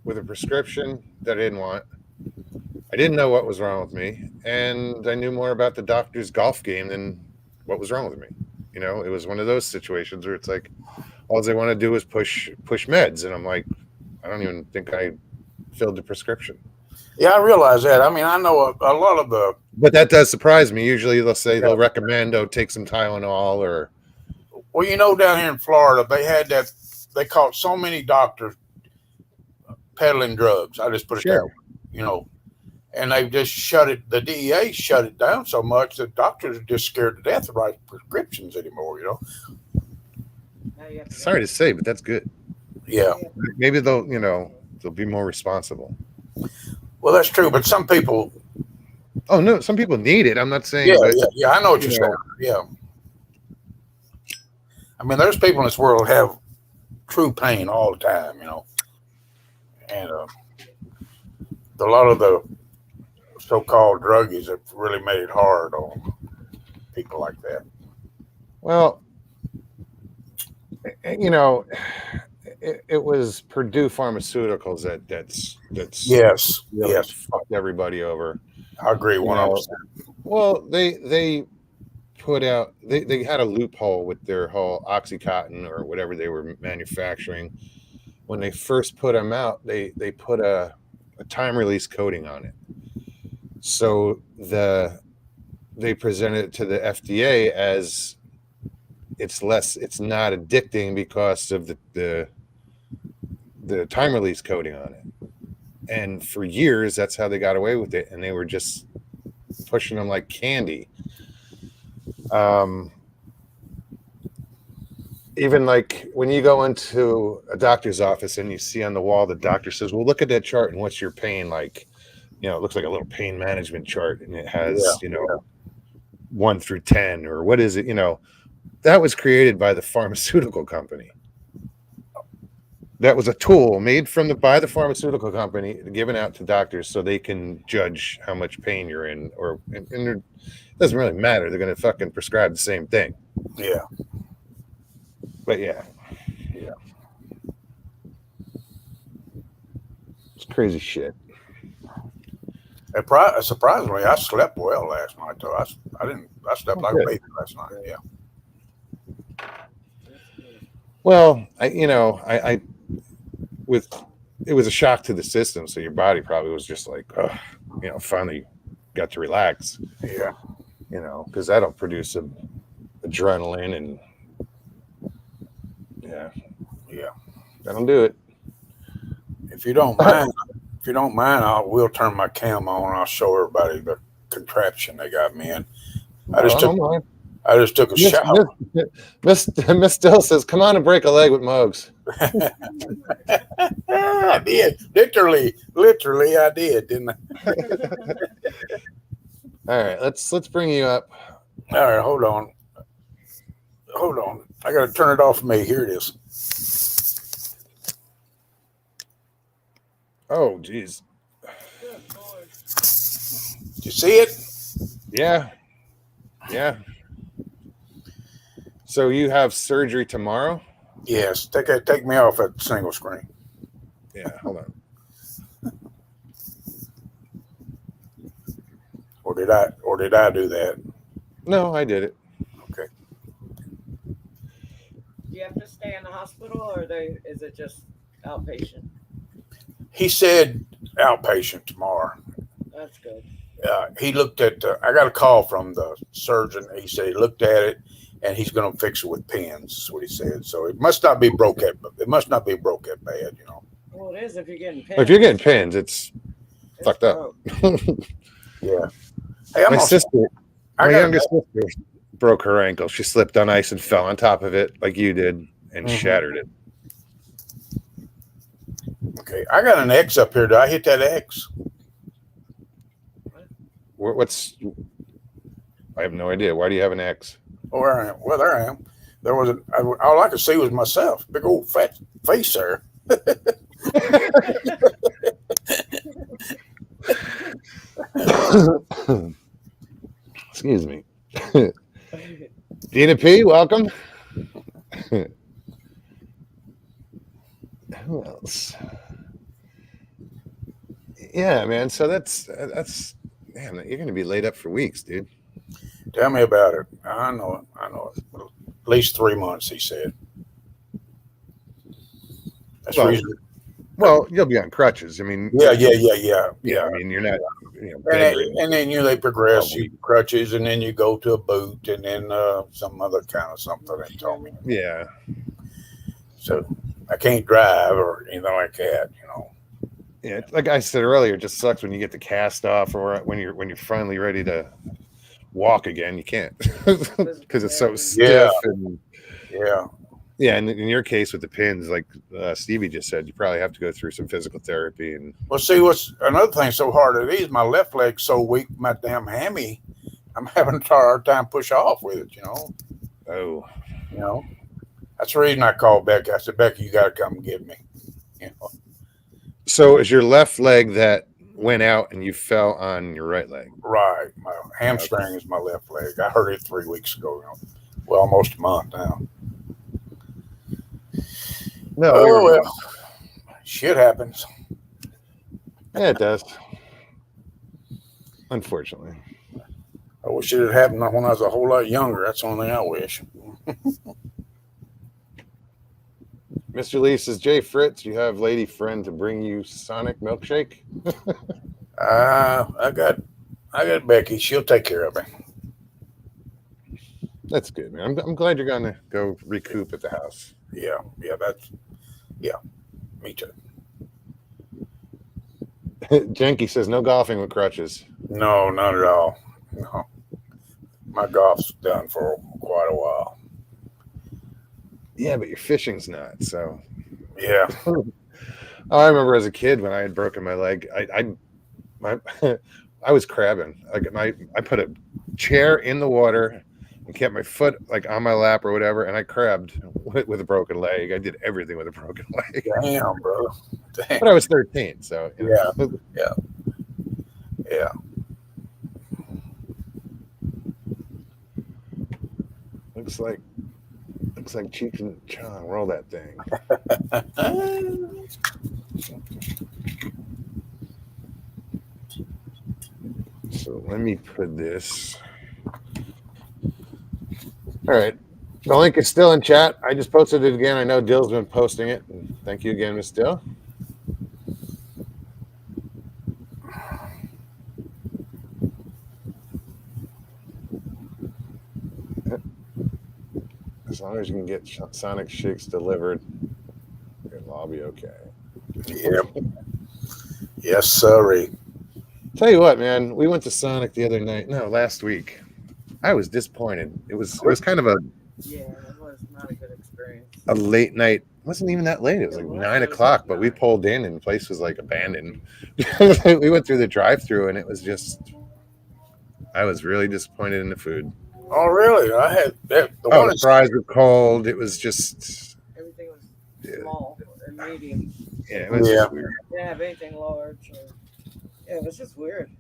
a prescription that I didn't want. I didn't know what was wrong with me, and I knew more about the doctor's golf game than what was wrong with me. It was one of those situations where it's like all they want to do is push meds, and I'm like, I don't even think I filled the prescription. Yeah, I realize that. I mean, I know a lot of the. But that does surprise me. Usually they'll say they'll recommend, take some Tylenol or. Well, down here in Florida, they had that. They caught so many doctors peddling drugs. I just put it that way, and they just shut it. The DEA shut it down so much that doctors are just scared to death to write prescriptions anymore. Sorry to say, but that's good. Yeah. Maybe they'll be more responsible. Well, that's true, but some people. Oh no, some people need it. I'm not saying. Yeah. I know what you're saying. Yeah. I mean, there's people in this world have true pain all the time, and a lot of the so-called druggies have really made it hard on people like that. Well, it was Purdue Pharmaceuticals that's yes, really yes, fucked everybody over. I agree 100%. Well, they put out they had a loophole with their whole OxyContin or whatever they were manufacturing. When they first put them out, they put a time release coating on it, so they presented it to the FDA as it's not addicting because of the time release coating on it. And for years, that's how they got away with it. And they were just pushing them like candy. Even like when you go into a doctor's office and you see on the wall, the doctor says, well, look at that chart. And what's your pain like? It looks like a little pain management chart. And it has, 1 through 10 or what is it? That was created by the pharmaceutical company. That was a tool made by the pharmaceutical company, given out to doctors so they can judge how much pain you're in, and it doesn't really matter. They're going to fucking prescribe the same thing. Yeah. But yeah. It's crazy shit. Surprisingly, I slept well last night, though. I slept like a baby last night. Yeah. Well, it was a shock to the system, so your body probably was just like, finally got to relax. Yeah. Because that'll produce some adrenaline and yeah, that'll do it. If you don't mind, we'll turn my cam on and I'll show everybody the contraption they got me in. I just took a shower. Miss Still says, "Come on and break a leg with Mogs." I did. Literally, I did, didn't I? All right, let's bring you up. All right, hold on. I got to turn it off for me. Here it is. Oh, geez. Did you see it? Yeah. So you have surgery tomorrow? Yes. Take me off at single screen. Yeah, hold on. Or did I do that? No, I did it. Okay. Do you have to stay in the hospital, or is it just outpatient? He said outpatient tomorrow. That's good. he looked at. I got a call from the surgeon. He said he looked at it, and he's going to fix it with pins. Is what he said. So it must not be broke at. It must not be broke at bad. You know. Well, it is if you're getting pins. If you're getting pins, it's fucked up. Yeah. Hey, my sister, my got youngest sister, broke her ankle. She slipped on ice and fell on top of it like you did and shattered it. Okay, I got an X up here. Did I hit that X? What's? I have no idea. Why do you have an X? Oh, there I am. Well, there I am. There was all I could see was myself. Big old fat face there. Excuse me. Dina P, welcome. Who else? Yeah, man. So that's man, you're gonna be laid up for weeks, dude. Tell me about it. I know it. At least 3 months, he said. That's reasonable. Well, you'll be on crutches. I mean, Yeah. I mean, you're not. And then they progress. You crutches, and then you go to a boot, and then some other kind of something they told me. Yeah. So I can't drive or anything like that, you know. Yeah, like I said earlier, it just sucks when you get the cast off, or when you're finally ready to walk again. You can't because it's so stiff. And in your case with the pins, like Stevie just said, you probably have to go through some physical therapy. And well, see, what's another thing so hard it is, my left leg's so weak, my damn hammy, I'm having a hard time push off with it, you know. Oh, you know, that's the reason I called Becky. I said, Becky, you got to come and get me. You know. So is your left leg that went out and you fell on your right leg? Right. My hamstring is my left leg. I hurt it 3 weeks ago. You know? Well, almost a month now. No. Oh, well, shit happens. Yeah, it does. Unfortunately. I wish it had happened when I was a whole lot younger. That's the only thing I wish. Mr. Lee says, Jay Fritz, you have lady friend to bring you Sonic milkshake? I got Becky. She'll take care of me. That's good, man. I'm glad you're going to go recoup at the house. Yeah, me too. Jenky says, no golfing with crutches. No, not at all. No. My golf's done for quite a while. Yeah, but your fishing's not, so. Yeah. I remember as a kid when I had broken my leg, I was crabbing. I put a chair in the water and kept my foot like on my lap or whatever, and I crabbed with a broken leg. I did everything with a broken leg. Damn, bro. Damn. But I was 13, so you know. Yeah. Looks like Cheech and Chong. Roll that thing. So let me put this. All right. The link is still in chat. I just posted it again. I know Dill's been posting it. Thank you again, Miss Dill. As long as you can get Sonic shakes delivered, it'll all be okay. Yep. Yes, sorry. Tell you what, man, we went to Sonic the other night. No, last week. I was disappointed. It was kind of it was not a good experience. a late night. It wasn't even that late. It was like 9 o'clock, but we pulled in and the place was like abandoned. We went through the drive-through and it was just. I was really disappointed in the food. Oh, really? I had that. The fries were cold. It was just everything was small and medium. Yeah, it was just weird. Didn't have anything large. It was just weird.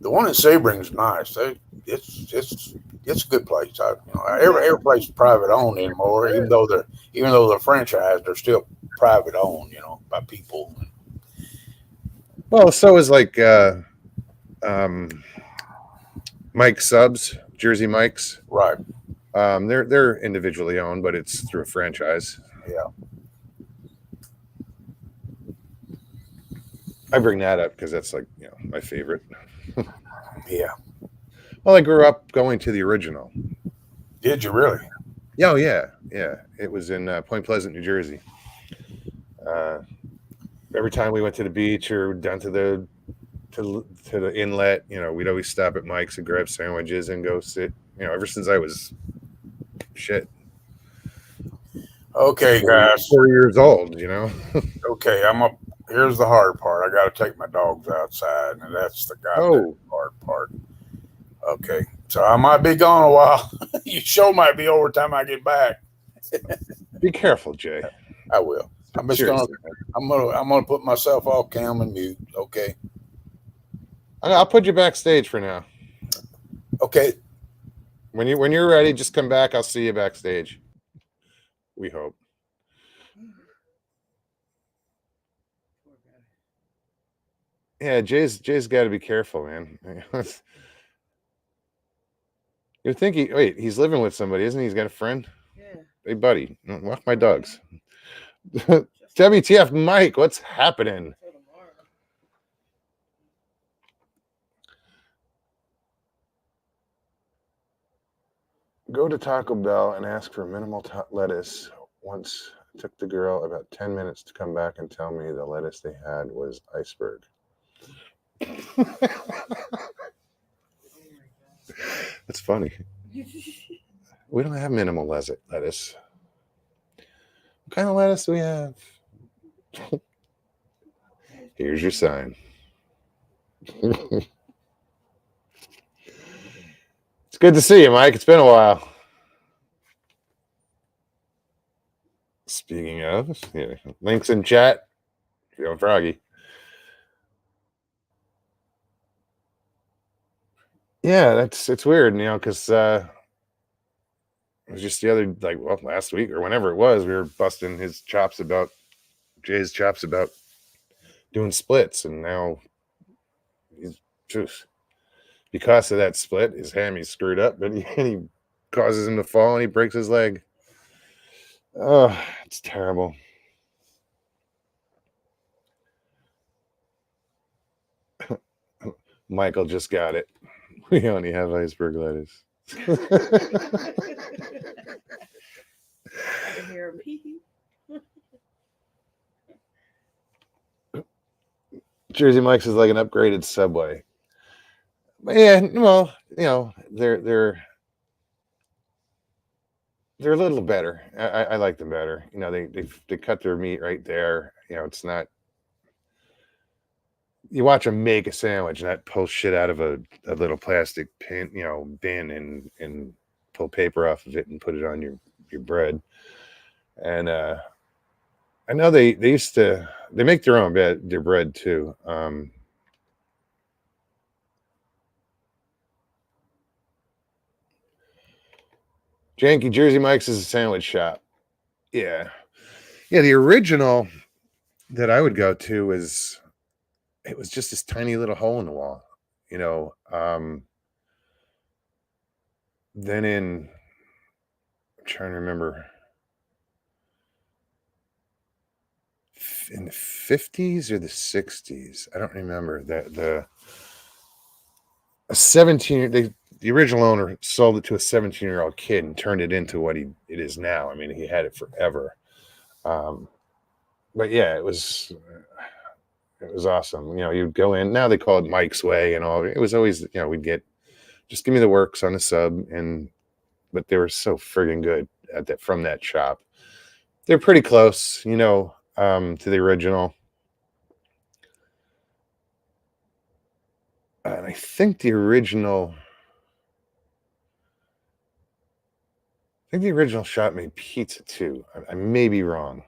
The one in Sebring's nice. It's a good place. Every place is private owned anymore. Even though they're franchised, they're still private owned. You know, by people. Well, so is like Mike Subs, Jersey Mike's. Right. They're individually owned, but it's through a franchise. Yeah. I bring that up because that's like my favorite. Yeah. Well, I grew up going to the original. Did you really? Oh yeah. It was in Point Pleasant, New Jersey. Every time we went to the beach or down to the inlet, we'd always stop at Mike's and grab sandwiches and go sit. Ever since I was Okay, 4 guys. 4 years old. Okay, here's the hard part. I got to take my dogs outside, and that's the goddamn hard part. Okay, so I might be gone a while. Your show might be over time I get back. Be careful, Jay. I will. I'm gonna put myself off cam and mute. Okay. I'll put you backstage for now. Okay. When you're ready, just come back. I'll see you backstage. We hope. Yeah, Jay's got to be careful, man. You think he's living with somebody, isn't he? He's got a friend. Yeah. Hey, buddy, walk my dogs. WTF, Mike? What's happening? Go to Taco Bell and ask for minimal lettuce. Once it took the girl about 10 minutes to come back and tell me the lettuce they had was iceberg. That's funny. We don't have minimal lettuce. What kind of lettuce do we have? Here's your sign. It's good to see you, Mike. It's been a while. Speaking of, links in chat. Feeling froggy. Yeah, it's weird, because it was just the other, last week or whenever it was, we were busting Jay's chops about doing splits, and now because of that split, his hammy's screwed up, but he causes him to fall and he breaks his leg. Oh, it's terrible. Michael just got it. We only have iceberg lettuce. Jersey Mike's is like an upgraded Subway. But yeah, well, they're a little better. I like them better. They cut their meat right there. It's not. You watch them make a sandwich and that pull shit out of a little plastic bin, and pull paper off of it and put it on your bread. And I know they make their own their bread too. Janky Jersey Mike's is a sandwich shop. Yeah. The original that I would go to was. It was just this tiny little hole in the wall, Then I'm trying to remember, in the 50s or the 60s, I don't remember, the original owner sold it to a 17-year-old kid and turned it into what it is now. I mean, he had it forever. But yeah, it was awesome. You'd go in. Now they call it Mike's Way and all. It was always, we'd get, just give me the works on the sub, but they were so friggin' good from that shop. They're pretty close, to the original. And I think the original shop made pizza too. I may be wrong.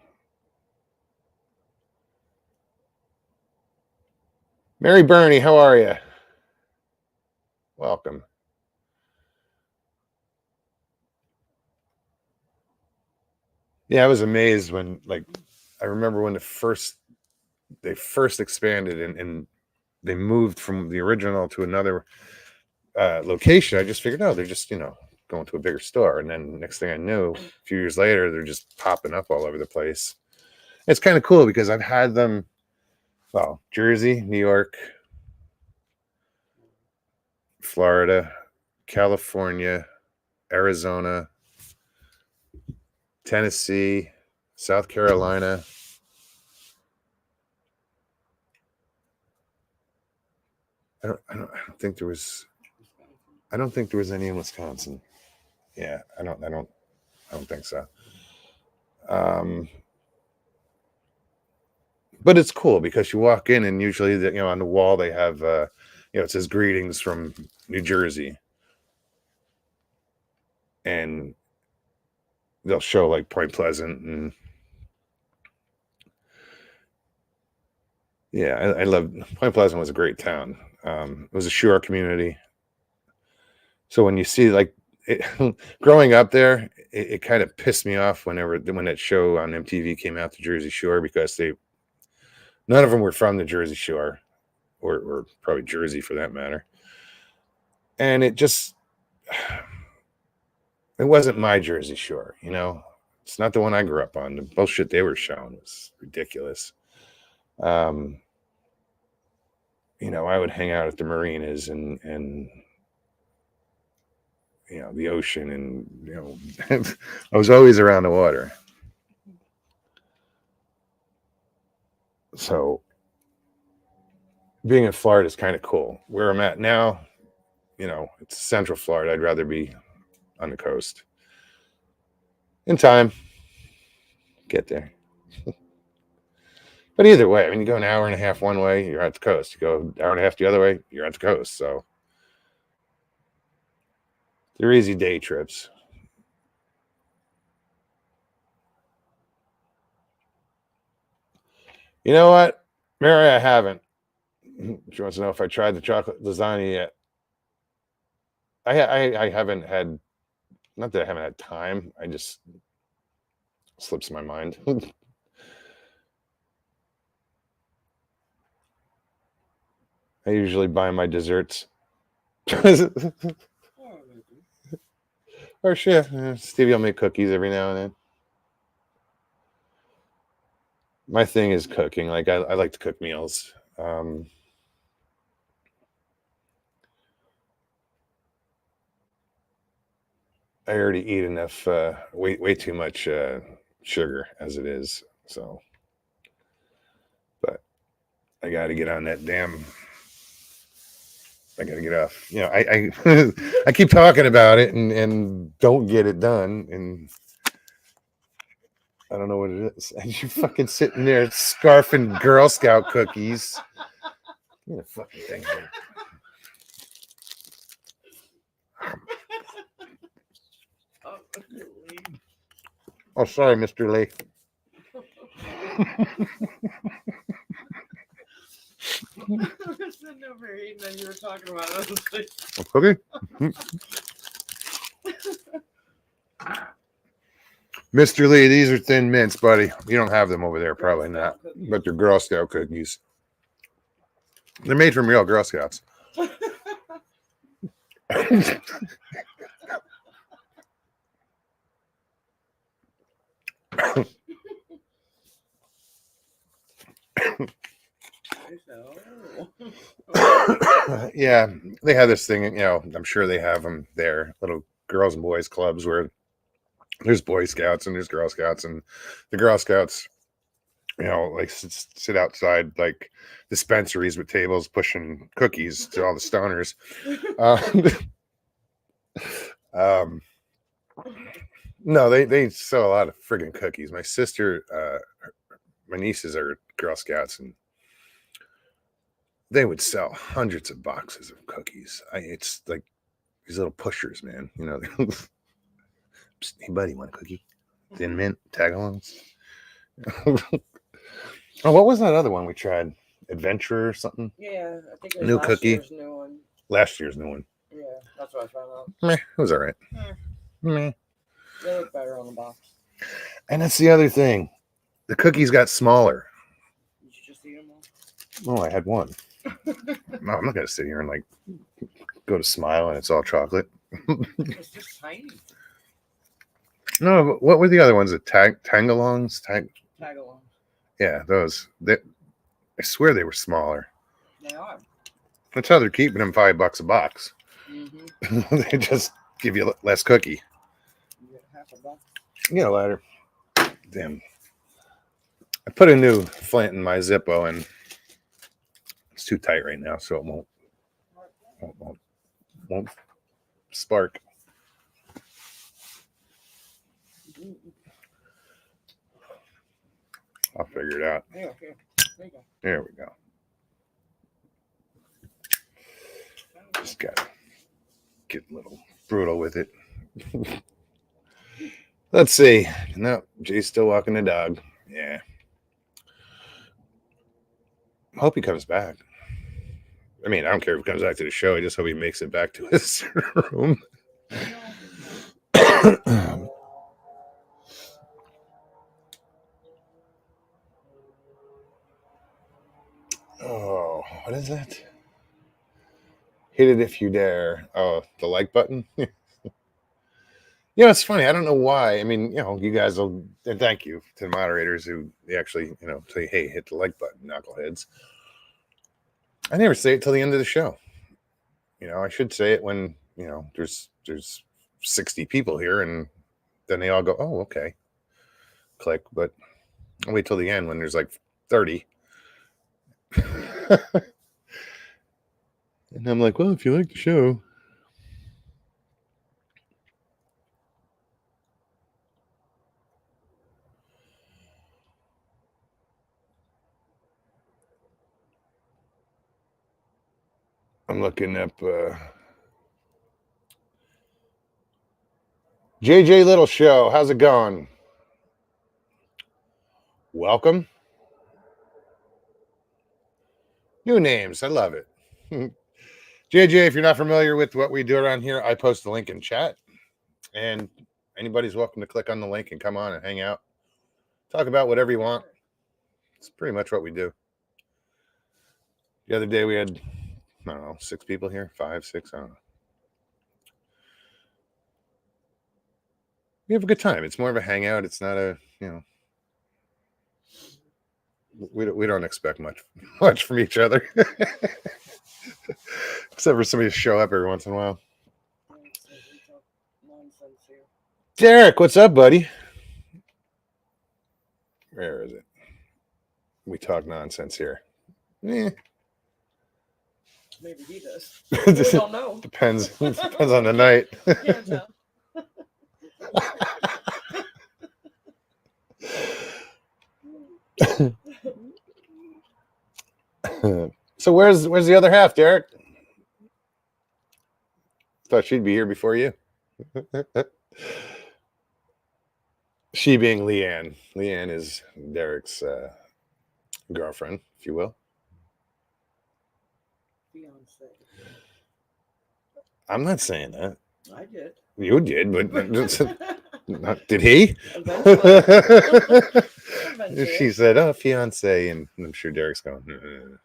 Mary Bernie, how are you? Welcome. Yeah, I was amazed when, I remember when they first expanded and they moved from the original to another location. I just figured, they're just, going to a bigger store. And then next thing I knew, a few years later, they're just popping up all over the place. It's kind of cool because I've had them, Jersey, New York, Florida, California, Arizona, Tennessee, South Carolina. I don't think there was any in Wisconsin. Yeah, I don't think so. But it's cool because you walk in and usually on the wall they have it says greetings from New Jersey, and they'll show like Point Pleasant, and yeah, I love Point Pleasant. Was a great town. It was a shore community. So when you see like growing up there, it kind of pissed me off when that show on MTV came out, the Jersey Shore, because none of them were from the Jersey Shore, or probably Jersey for that matter. And it wasn't my Jersey Shore, It's not the one I grew up on. The bullshit they were showing was ridiculous. I would hang out at the marinas and the ocean, and I was always around the water. So being in Florida is kind of cool. Where I'm at now, it's Central Florida. I'd rather be on the coast. In time, get there. But either way, you go an hour and a half one way, you're at the coast. You go an hour and a half the other way, you're at the coast. So they're easy day trips. You know what, Mary? I haven't. She wants to know if I tried the chocolate lasagna yet. I haven't had. Not that I haven't had time. I just slips my mind. I usually buy my desserts. Or shit, Stevie will make cookies every now and then. My thing is cooking. Like I like to cook meals. I already eat enough, way too much sugar as it is. So, but I got to get on that damn. I got to get off. I I keep talking about it and don't get it done, and I don't know what it is. And you're fucking sitting there scarfing Girl Scout cookies. Get the fucking thing here. Oh, sorry, Mr. Lee. I was sitting over eating and you were talking about it. A cookie? Mr. Lee, these are Thin Mints, buddy. You don't have them over there, probably not. But they're Girl Scout cookies. They're made from real Girl Scouts. Yeah, they have this thing, I'm sure they have them there, little girls and boys clubs where there's Boy Scouts and there's Girl Scouts, and the Girl Scouts, like sit outside like dispensaries with tables pushing cookies to all the stoners. No, they sell a lot of friggin' cookies. My sister, my nieces are Girl Scouts, and they would sell hundreds of boxes of cookies. It's like these little pushers, man. Hey, buddy, want a cookie? Thin Mint, tag-alongs. Oh, what was that other one we tried? Adventure or something? Yeah, I think it was New last cookie. year's new one. Last year's new one. Yeah, that's what I found out. Meh, it was all right. Meh. They look better on the box. And that's the other thing. The cookies got smaller. Did you just eat them all? Oh, I had one. No, I'm not going to sit here and like go to Smile and it's all chocolate. It's just tiny. No, but what were the other ones? The Tagalongs? Tag along. Yeah, those. I swear they were smaller. They are. That's how they're keeping them $5 a box. Mm-hmm. They just give you less cookie. You get half a buck. Yeah, ladder. Damn. I put a new flint in my Zippo and it's too tight right now, so it won't spark. I'll figure it out. Here. There you go. There we go. Just gotta get a little brutal with it. Let's see. No, Jay's still walking the dog. Yeah. Hope he comes back. I mean, I don't care if he comes back to the show. I just hope he makes it back to his room. Oh, what is that? Hit it if you dare. Oh, the like button. It's funny. I don't know why. I mean, you guys will, and thank you to the moderators who actually, say, hey, hit the like button, knuckleheads. I never say it till the end of the show. I should say it when, there's 60 people here and then they all go, oh, okay. Click. But I'll wait till the end when there's like 30. And I'm like, well, if you like the show. I'm looking up JJ Little Show. How's it going? Welcome. New names. I love it. JJ, if you're not familiar with what we do around here, I post the link in chat. And anybody's welcome to click on the link and come on and hang out. Talk about whatever you want. It's pretty much what we do. The other day we had, I don't know, 6 people here, 5, 6, I don't know. We have a good time. It's more of a hangout. It's not a, we don't expect much from each other. Except for somebody to show up every once in a while. Derek, what's up, buddy? Where is it? We talk nonsense here. Maybe he does. We don't know. Depends on the night. So where's the other half, Derek? Thought she'd be here before you. She being Leeanne. Leeanne is Derek's girlfriend, if you will. Fiance. I'm not saying that. I did. You did, but did he? Eventually. She said, "Oh, fiance," and I'm sure Derek's going.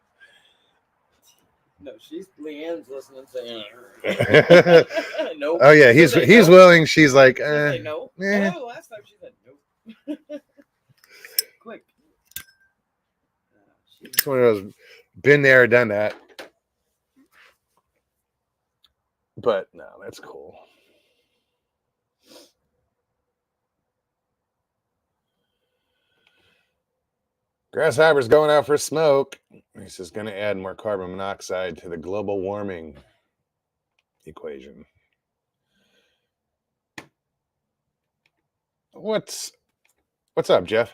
No, Leanne's listening, saying, "Nope." Oh yeah, he's willing. She's like, no. Eh. Oh, last time she said nope. Quick. It's one of those been there, done that. But no, that's cool. Grasshopper's going out for a smoke. This is going to add more carbon monoxide to the global warming equation. What's up, Jeff?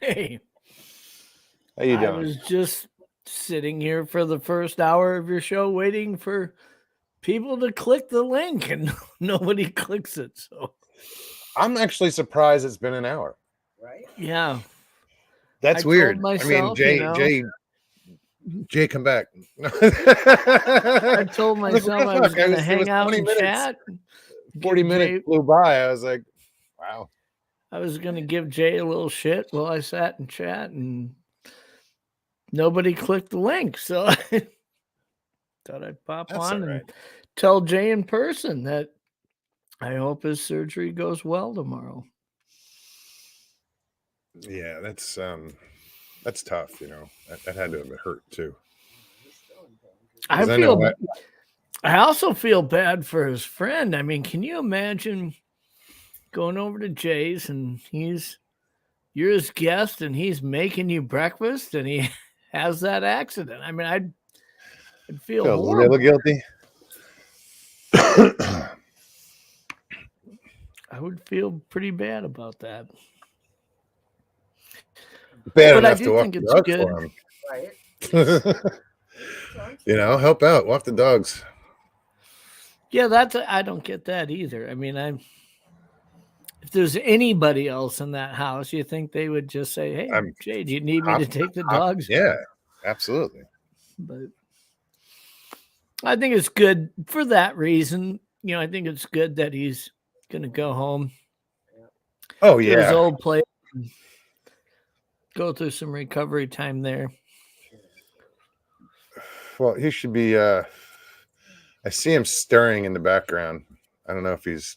Hey. How you doing? I was just sitting here for the first hour of your show waiting for people to click the link and nobody clicks it. So I'm actually surprised it's been an hour. Right? Yeah. That's weird. Myself, Jay, come back. I told myself I was going to hang out and chat. 40 minutes flew by. I was like, wow. I was going to give Jay a little shit while I sat and chat, and nobody clicked the link. So I thought I'd pop on and tell Jay in person that I hope his surgery goes well tomorrow. Yeah, that's tough, That had to have hurt too. I feel I also feel bad for his friend. I mean, can you imagine going over to Jay's and you're his guest and he's making you breakfast and he has that accident? I mean, I'd feel a horrible. little guilty. I would feel pretty bad about that. Bad But I enough do to walk think the it's dog good. for him. Right. You know, help out, walk the dogs. Yeah, I don't get that either. I mean, if there's anybody else in that house, you think they would just say, "Hey, Jay, do you need me to take the dogs?" Yeah, absolutely. But I think it's good for that reason. You know, I think it's good that he's going to go home. Oh, to his yeah. old place. And go through some recovery time there. Well, he should be. I see him stirring in the background. I don't know if he's.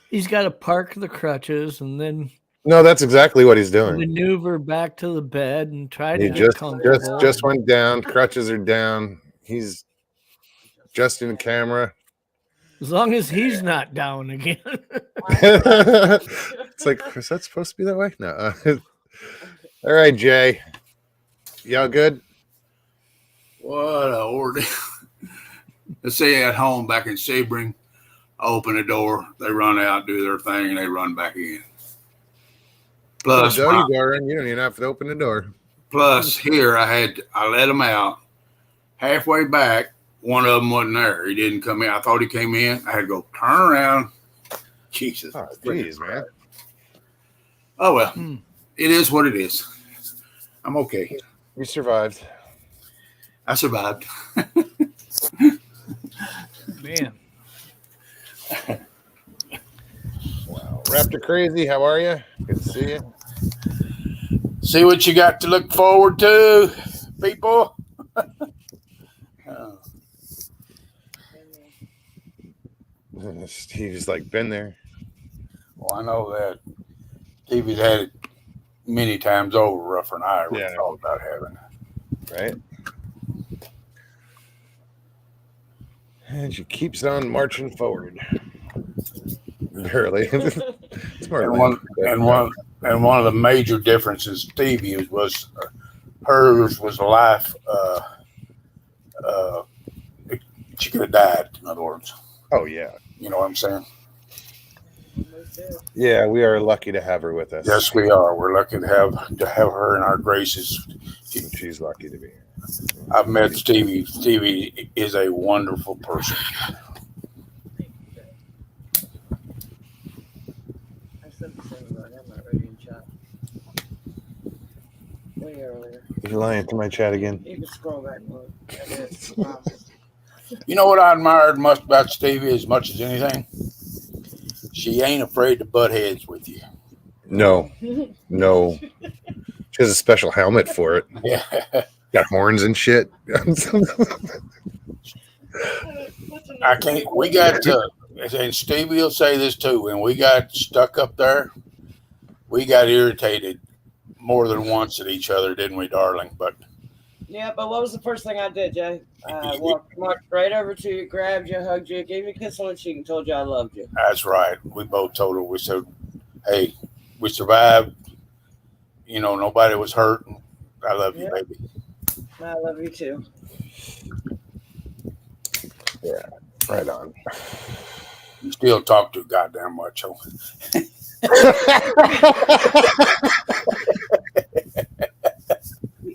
He's got to park the crutches and then No, that's exactly what he's doing. maneuver back to the bed and try to He get comfortable. just went down. Crutches are down. He's adjusting the camera. As long as he's not down again. It's like, is that supposed to be that way? No. All right, Jay. Y'all good? What a ordeal. Let's say at home back in Sebring, I open the door, they run out, do their thing, and they run back in. Plus, doggies are in. You don't even have to open the door. Plus, here I let them out. Halfway back, one of them wasn't there. He didn't come in. I thought he came in. I had to go turn around. Jesus. Oh, jeez, man. Oh, well, It is what it is. I'm okay. We survived. I survived. Man. Wow. Raptor Crazy, how are you? Good to see you. See what you got to look forward to, people. Steve's like been there. Well, I know that Stevie's had it many times over, rougher than I ever thought about having. Right? And she keeps on marching forward. Barely. It's more and one of the major differences Stevie was hers was a life. She could have died. In other words. Oh yeah. You know what I'm saying? Yeah, we are lucky to have her with us. Yes, we are. We're lucky to have her in our graces. She's lucky to be here. I've met Stevie. Stevie is a wonderful person. I said the same about him already in chat. Way earlier. You're lying to my chat again. You can scroll back more. You know what I admired much about Stevie as much as anything? She ain't afraid to butt heads with you. No. She has a special helmet for it. Yeah. Got horns and shit. I can't. We got and Stevie will say this too. When we got stuck up there, we got irritated more than once at each other, didn't we, darling? But yeah, but what was the first thing I did, Jay? I walked right over to you, grabbed you, hugged you, gave you a kiss on the cheek, and told you I loved you. that's right. We both told her. We said, "Hey, we survived. You know, nobody was hurt. I love you, baby." I love you too. Yeah, right on. You still talk too goddamn much. Huh?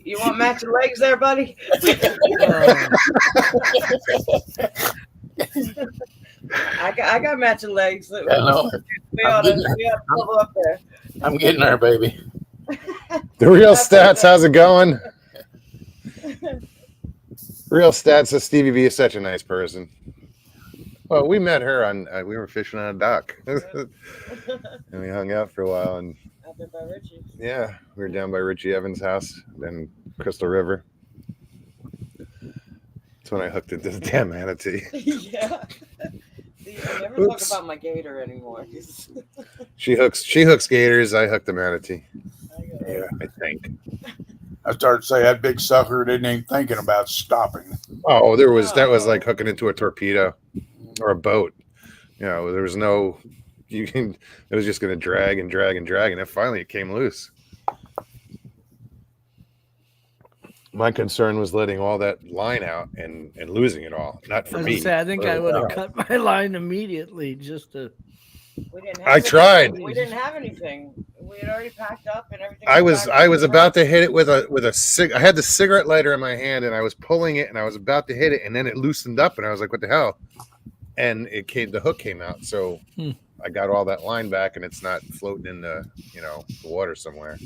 You want matching legs there, buddy? I got matching legs. I know. We ought to level up there. I'm getting there, baby. The Real Stats, how's it going? Real Stats says Stevie B is such a nice person. Well, we met her on, we were fishing on a dock. And we hung out for a while. And Out there by Richie. yeah, we were down by Richie Evans' house in Crystal River. That's when I hooked into the damn manatee. Yeah. See, I never talk about my gator anymore. She hooks gators. I hook the manatee. Yeah, I think. I started to say that big sucker didn't even thinking about stopping. Oh, that was like hooking into a torpedo or a boat. You know, there was no, it was just going to drag and drag and drag. And then finally it came loose. My concern was letting all that line out and losing it all. Not for me. I think I would have cut my line immediately just to. We didn't have I tried. We didn't have anything. We had already packed up and everything. I was about to hit it with a I had the cigarette lighter in my hand and I was pulling it and I was about to hit it and then it loosened up and I was like, what the hell? And the hook came out. So I got all that line back and it's not floating in the water somewhere.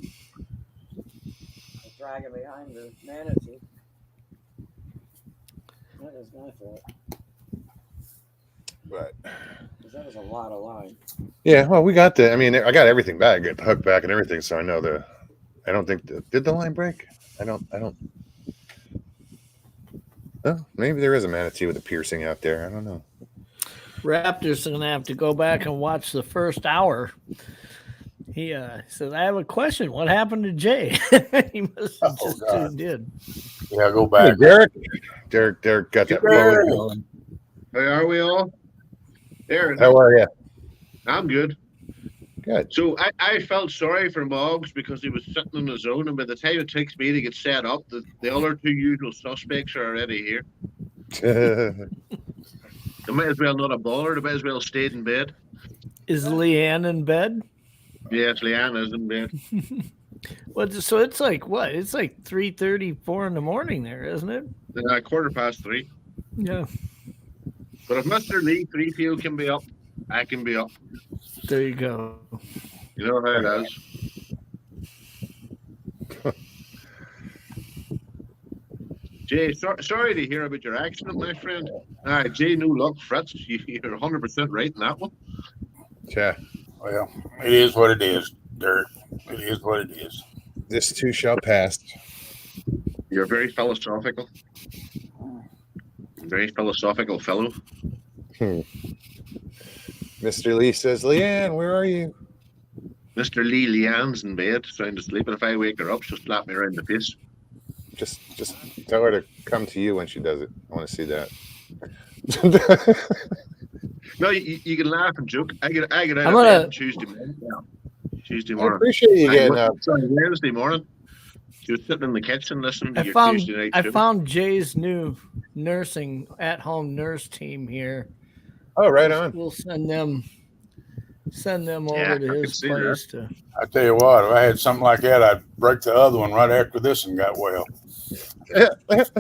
Dragging behind the manatee. That is my fault. But that was a lot of line. Yeah, well, we got I got everything back, I got the hook back and everything. So I know I don't think did the line break? I don't. Well, maybe there is a manatee with a piercing out there. I don't know. Raptors are gonna have to go back and watch the first hour. He said, I have a question. What happened to Jay? He must have just tuned in. Yeah, go back. Hey, Derek got that blower going. Hey, are we all? Aaron. How are you? I'm good. Good. So I felt sorry for Moggs because he was sitting in his zone, and by the time it takes me to get set up, the other two usual suspects are already here. They might as well not have bothered. They might as well stayed in bed. Is Leeanne in bed? Yes, Leeanne is in bed. So it's like what? It's like 3:30, 4 in the morning there, isn't it? 3:15. Yeah. But if Mr. Lee Threefield can be up, I can be up. There you go. You know how it is. Jay, sorry to hear about your accident, my friend. All right, Jay, no luck, Fritz. You're 100% right in that one. Yeah. Well, it is what it is, Dirk. It is what it is. This too shall pass. You're very philosophical. Very philosophical fellow. Mr. Lee says, Leeanne, where are you? Mr. Lee, Leanne's in bed, sound asleep, and if I wake her up, she'll slap me around the face. Just tell her to come to you when she does it. I want to see that. No, you can laugh and joke. I get out of bed Tuesday morning. Tuesday morning. I appreciate you getting up. Wednesday morning. She was sitting in the kitchen listening to your Tuesday night show. I found Jay's new nursing at-home nurse team here. Oh, right on. We'll send them over to his place to. I tell you what, if I had something like that, I'd break the other one right after this one got well. That's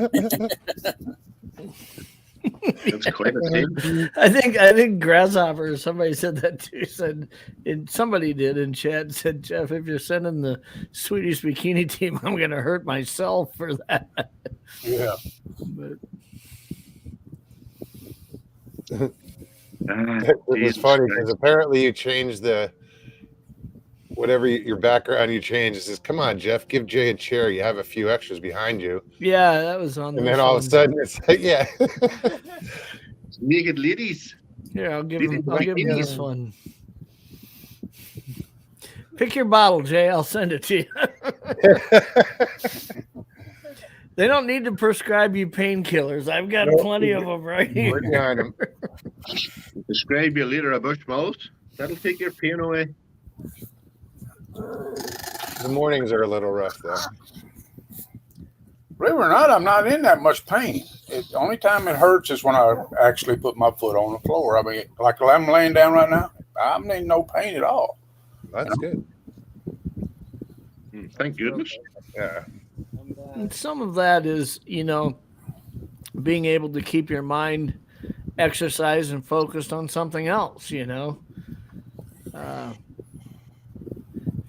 quite a thing. I think Grasshopper, somebody said that too. Somebody did in chat, said, Jeff, if you're sending the Swedish bikini team, I'm gonna hurt myself for that. Yeah. But It was funny because apparently you changed your background you changed. It says, come on, Jeff, give Jay a chair. You have a few extras behind you. Yeah, that was on. And then all of a sudden it's like, yeah. Naked ladies. Here, I'll give you this one. Pick your bottle, Jay. I'll send it to you. They don't need to prescribe you painkillers. I've got plenty of them right here. We're behind them. Prescribe you a liter of Bushmills. That'll take your pain away. The mornings are a little rough, though. Believe it or not, I'm not in that much pain. The only time it hurts is when I actually put my foot on the floor. I mean, like I'm laying down right now, I'm in no pain at all. That's good. Thank goodness. Yeah. And some of that is, being able to keep your mind exercised and focused on something else, If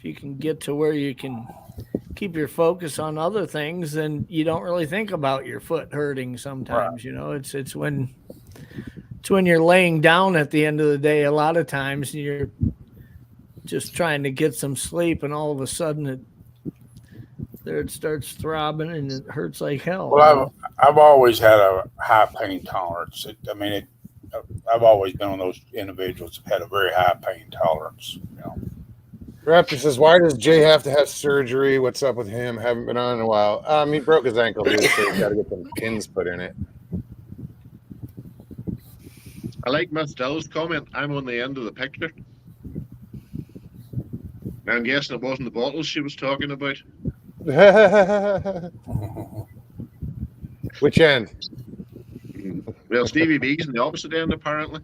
you can get to where you can keep your focus on other things, then you don't really think about your foot hurting sometimes, It's when you're laying down at the end of the day, a lot of times you're just trying to get some sleep and all of a sudden it starts throbbing and it hurts like hell. Well, I've always had a high pain tolerance. I've always been one of those individuals that had a very high pain tolerance. Raptor says, "Why does Jay have to have surgery? What's up with him? Haven't been on in a while. He broke his ankle, dude, so he's got to get some pins put in it." I like Miss Dell's comment. I'm on the end of the picture. I'm guessing it wasn't the bottles she was talking about. Which end? Well, Stevie B's on the opposite end, apparently.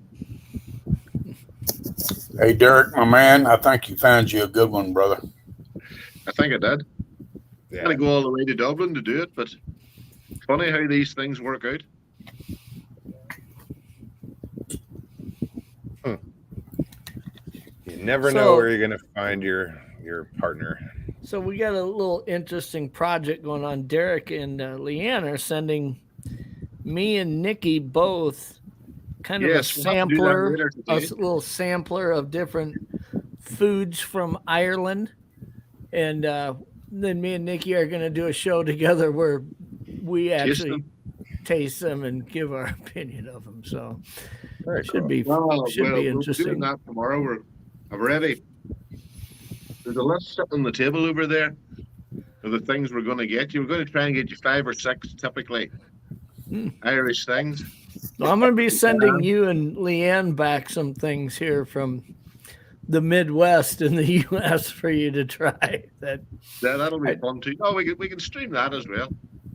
Hey, Derek, my man, I think you found you a good one, brother. I think I did. Yeah. Got to go all the way to Dublin to do it, but funny how these things work out. You never know where you're gonna find your partner. So we got a little interesting project going on. Derek and Leeanne are sending me and Nikki both kind of Yes, a we'll have to do that sampler, later a today. little sampler of different foods from Ireland, and then me and Nikki are going to do a show together where we actually taste them and give our opinion of them. So Very should cool. be We'll be interesting. doing that tomorrow. I've already. There's a list sitting on the table over there of the things we're going to get you. We're going to try and get you 5 or 6 typically Irish things. Well, I'm going to be sending you and Leeanne back some things here from the Midwest in the U.S. for you to try. That'll be fun too. Oh, we can stream that as well.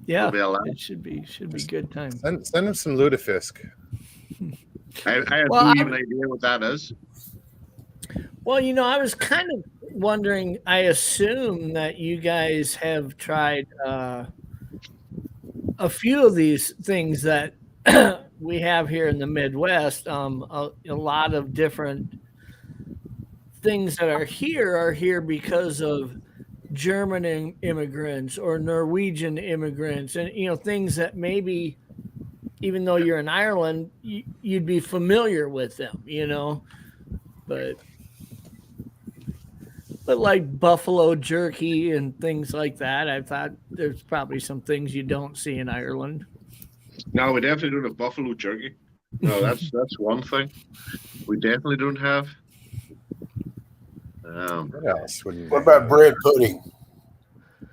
Yeah, It'll be allowed. it should be good time. Send him some lutefisk. I have Well, no even idea what that is. Well, I was kind of wondering. I assume that you guys have tried a few of these things that we have here in the Midwest. A lot of different things that are here because of German immigrants or Norwegian immigrants, and things that maybe, even though you're in Ireland, you'd be familiar with them, but like buffalo jerky and things like that, I thought there's probably some things you don't see in Ireland. No, we definitely don't have buffalo jerky. No, that's one thing we definitely don't have. What else? What about bread pudding?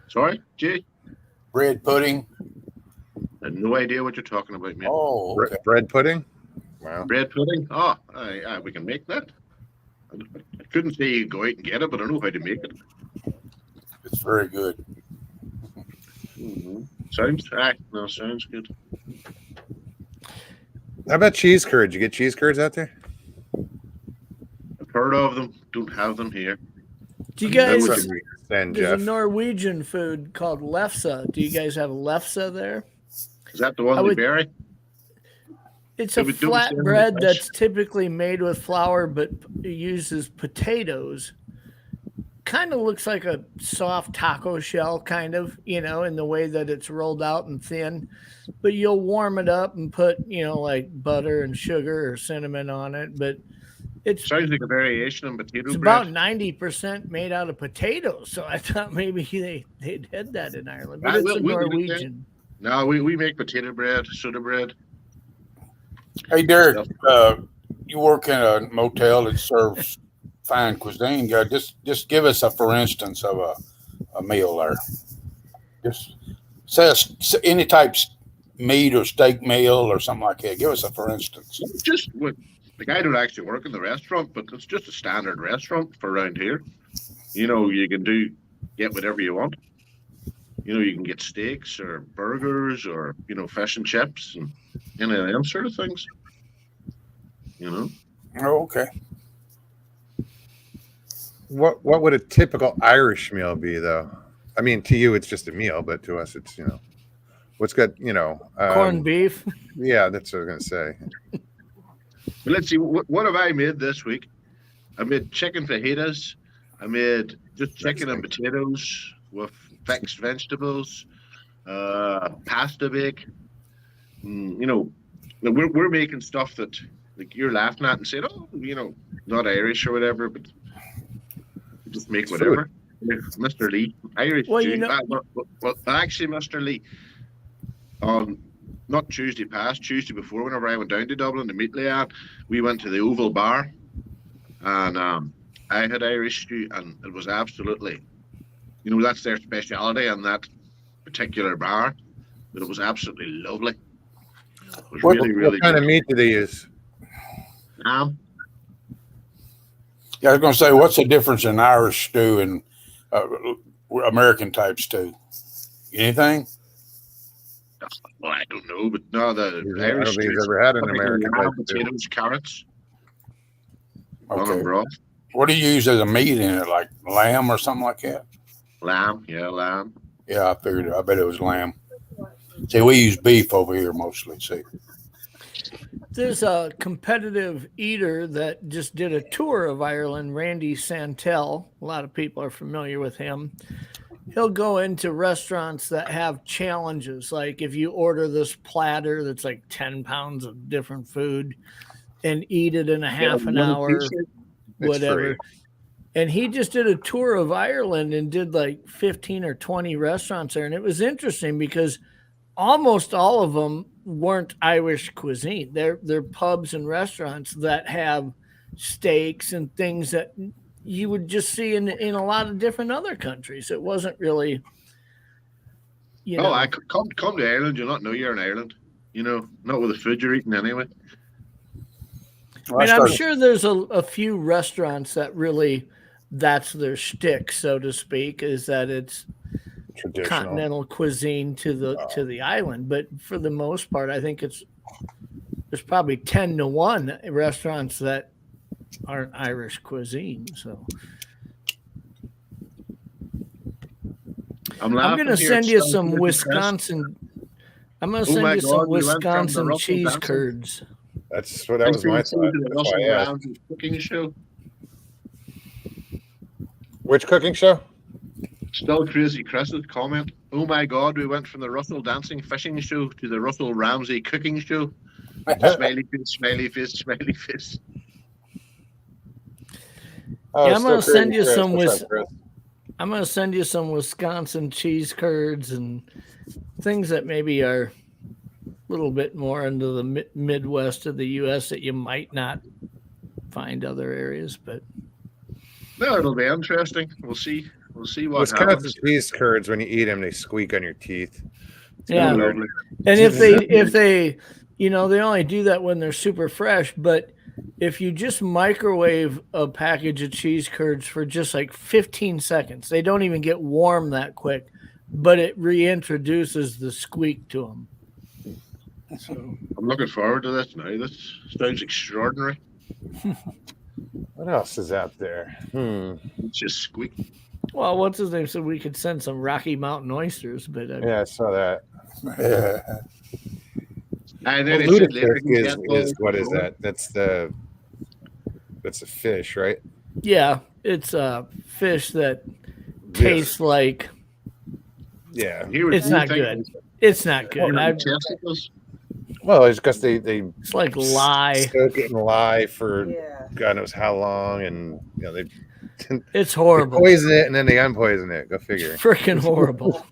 Sorry, Jay? Bread pudding? I have no idea what you're talking about, man. Oh, okay. Bread pudding? Wow. Bread pudding? Oh, we can make that. I couldn't say you go out and get it, but I know how to make it. It's very good. Mm-hmm. Sounds good. How about cheese curds? You get cheese curds out there? I've heard of them. Don't have them here. Do you guys? That's what we send, There's Jeff. a Norwegian food called lefse. Do you guys have lefse there? Is that the one they bury? It's a flatbread that's typically made with flour, but uses potatoes. Kind of looks like a soft taco shell, kind of, in the way that it's rolled out and thin. But you'll warm it up and put, like butter and sugar or cinnamon on it. But it sounds like a variation on potato bread. It's about 90% made out of potatoes. So I thought maybe they did that in Ireland. But it's a Norwegian. No, we make potato bread, soda bread. Hey, Derek, you work in a motel that serves fine cuisine. Just give us for instance of a meal there. Just say any type meat or steak meal or something like that. Give us for instance. Just I don't actually work in the restaurant, but it's just a standard restaurant for around here. You can get whatever you want. You can get steaks or burgers or fish and chips and any of them sort of things. Oh, okay. What would a typical Irish meal be, though? I mean, to you, it's just a meal, but to us, it's what's got corned beef. Yeah, that's what I was gonna say. But let's see, what have I made this week? I made chicken fajitas. I made just chicken and potatoes with fixed vegetables, pasta bake. We're making stuff that like you're laughing at and saying, oh, not Irish or whatever, but just make whatever. Mr. Lee, Irish. Well, actually, Mr. Lee, not Tuesday past, Tuesday before, whenever I went down to Dublin to meet Leeanne, we went to the Oval Bar, and I had Irish stew, and it was absolutely, that's their speciality in that particular bar. But it was absolutely lovely. It was What- really, What really kind good. of meat do they use? Yeah, I was going to say, what's the difference in Irish stew and American type stew? Anything? Well, I don't know, but no, the I don't Irish think stew he's is ever had an typically American lamb, type stew. potatoes, carrots, on Okay. a broth. What do you use as a meat in it, like lamb or something like that? Lamb, yeah, lamb. Yeah, I figured it. I bet it was lamb. See, we use beef over here mostly. See, There's a competitive eater that just did a tour of Ireland, Randy Santel. A lot of people are familiar with him. He'll go into restaurants that have challenges, like if you order this platter that's like 10 pounds of different food and eat it in a half an hour, whatever. free. And he just did a tour of Ireland and did like 15 or 20 restaurants there. And it was interesting because almost all of them weren't Irish cuisine. They're pubs and restaurants that have steaks and things that you would just see in a lot of different other countries. It wasn't really, I could come to Ireland. You'll not know you're in Ireland. Not with the food you're eating anyway. I mean, I'm sure there's a few restaurants that really, that's their shtick, so to speak, is that it's Traditional. continental cuisine to the island. But for the most part, I think there's probably 10-1 restaurants that aren't Irish cuisine. So I'm going to send you some Wisconsin. I'm going to send you some Wisconsin cheese curds. That's what that was my thought. That's why I asked. Cooking show. Which cooking show? Still crazy Chris's comment. Oh my God, we went from the Russell dancing fishing show to the Russell Ramsey cooking show. Smiley face, smiley face, smiley face. Oh, Yeah, I'm going to still send you Chris. some What's up, Chris? I'm going to send you some Wisconsin cheese curds and things that maybe are a little bit more into the Midwest of the U.S. that you might not find other areas, but No, it'll be interesting. We'll see. We'll see what Wisconsin happens. cheese curds, when you eat them, they squeak on your teeth. It's yeah. kinda weird. And if they, they only do that when they're super fresh, but if you just microwave a package of cheese curds for just like 15 seconds, they don't even get warm that quick, but it reintroduces the squeak to them. So I'm looking forward to this now. This sounds extraordinary. What else is out there? It's just squeak. well, what's his name said we could send some Rocky Mountain oysters, but Yeah, I saw that. And Well, then it said later lutefisk is what is that? That's a fish, right? yeah, it's a fish that tastes like Yeah. it's not good. It's not good. Testicles. Well, it's because they It's like lye. soak it in lye for Yeah. God knows how long, and they It's horrible. poison it and then they unpoison it. Go figure. Freaking horrible.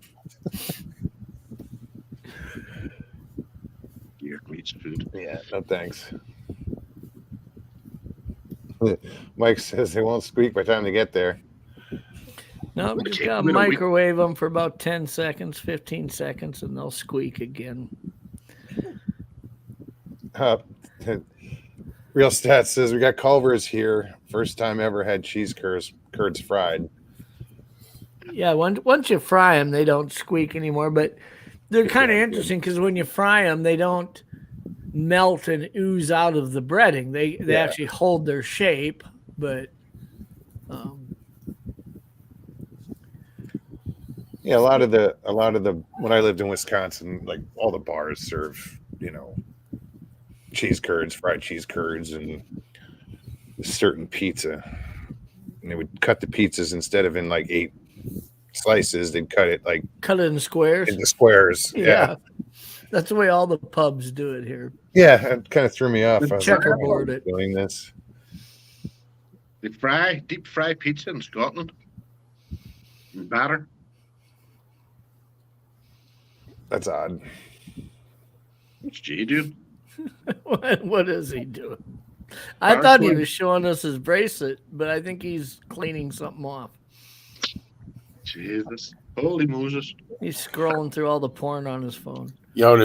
Gear meats food. Yeah, no thanks. Mike says they won't squeak by the time they get there. No, you just Okay, gotta we don't- microwave them for about 10 seconds, 15 seconds, and they'll squeak again. Real Stats says we got Culver's here. First time ever had cheese curds fried. Yeah, once you fry them, they don't squeak anymore. But they're kind of interesting because when you fry them, they don't melt and ooze out of the breading. They Yeah. actually hold their shape, but Yeah, a lot of the when I lived in Wisconsin, like all the bars serve, cheese curds, fried cheese curds, and a certain pizza. And they would cut the pizzas instead of in like 8 slices, they'd cut it like cut it in squares. into squares. Yeah. That's the way all the pubs do it here. Yeah, it kind of threw me off. I was like, Checkerboard "Oh, it. doing this. They deep fry pizza in Scotland. In batter. That's odd. What's Jay doing? What is he doing? I thought he was showing us his bracelet, but I think he's cleaning something off. Jesus. Holy Moses. He's scrolling through all the porn on his phone. Y'all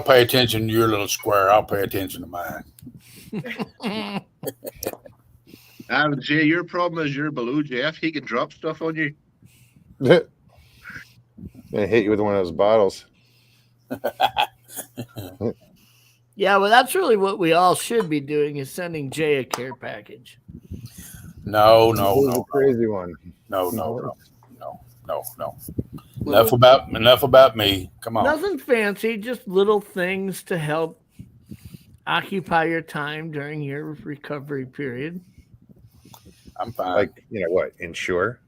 pay attention to your little square. I'll pay attention to mine. Jay, your problem is your below Jeff. He can drop stuff on you. Gonna hit you with one of those bottles. Yeah, well, that's really what we all should be doing, is sending Jay a care package. No. Crazy one. No. Enough about me. Come on. Nothing fancy, just little things to help occupy your time during your recovery period. I'm fine. Like, what? Insure?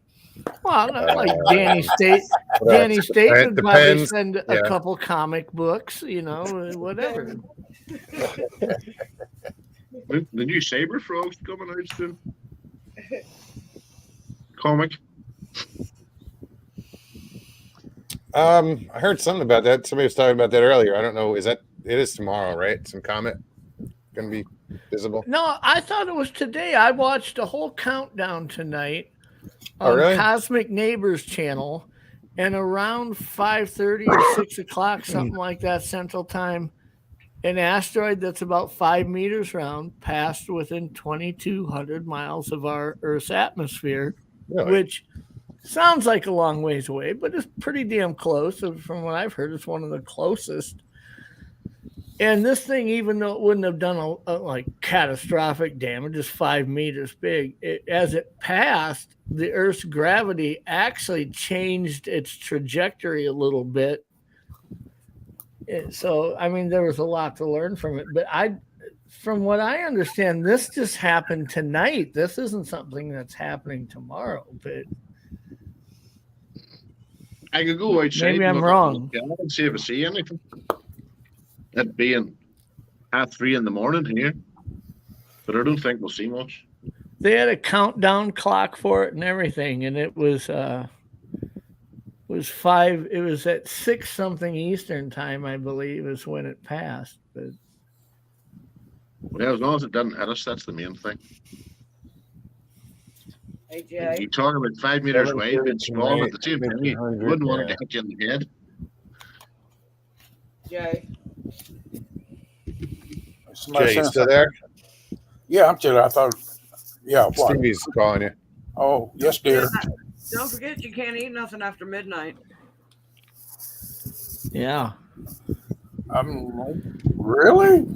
Well, not like Danny State. Danny State would probably send a couple comic books, whatever. The new Saber Frog's coming out soon. Comic. I heard something about that. Somebody was talking about that earlier. I don't know. It is tomorrow, right? Some comet gonna be visible. No, I thought it was today. I watched a whole countdown tonight on really? Cosmic Neighbors channel, and around 5:30 or 6 o'clock, something like that Central Time, an asteroid that's about 5 meters round passed within 2,200 miles of our Earth's atmosphere, which sounds like a long ways away, but it's pretty damn close. From what I've heard, it's one of the closest. And this thing, even though it wouldn't have done like catastrophic damage, is 5 meters big. As it passed, the Earth's gravity actually changed its trajectory a little bit. So, I mean, there was a lot to learn from it. But from what I understand, this just happened tonight. This isn't something that's happening tomorrow. But I could go outside. Maybe I'm wrong. And see if I see anything. It being 3:30 in the morning here, but I don't think we'll see much. They had a countdown clock for it and everything, and it was 5. It was at 6 something Eastern time, I believe, is when it passed. But yeah, as long as it doesn't hit us, that's the main thing. Hey Jay, you talk about 5 meters wide, but small at the same time. You wouldn't want it to hit you in the head. Jay. Jay, you still there? Yeah, I'm still there. I thought, what? Stevie's calling you. Oh, yes, dear. Don't forget, you can't eat nothing after midnight. Yeah. Really?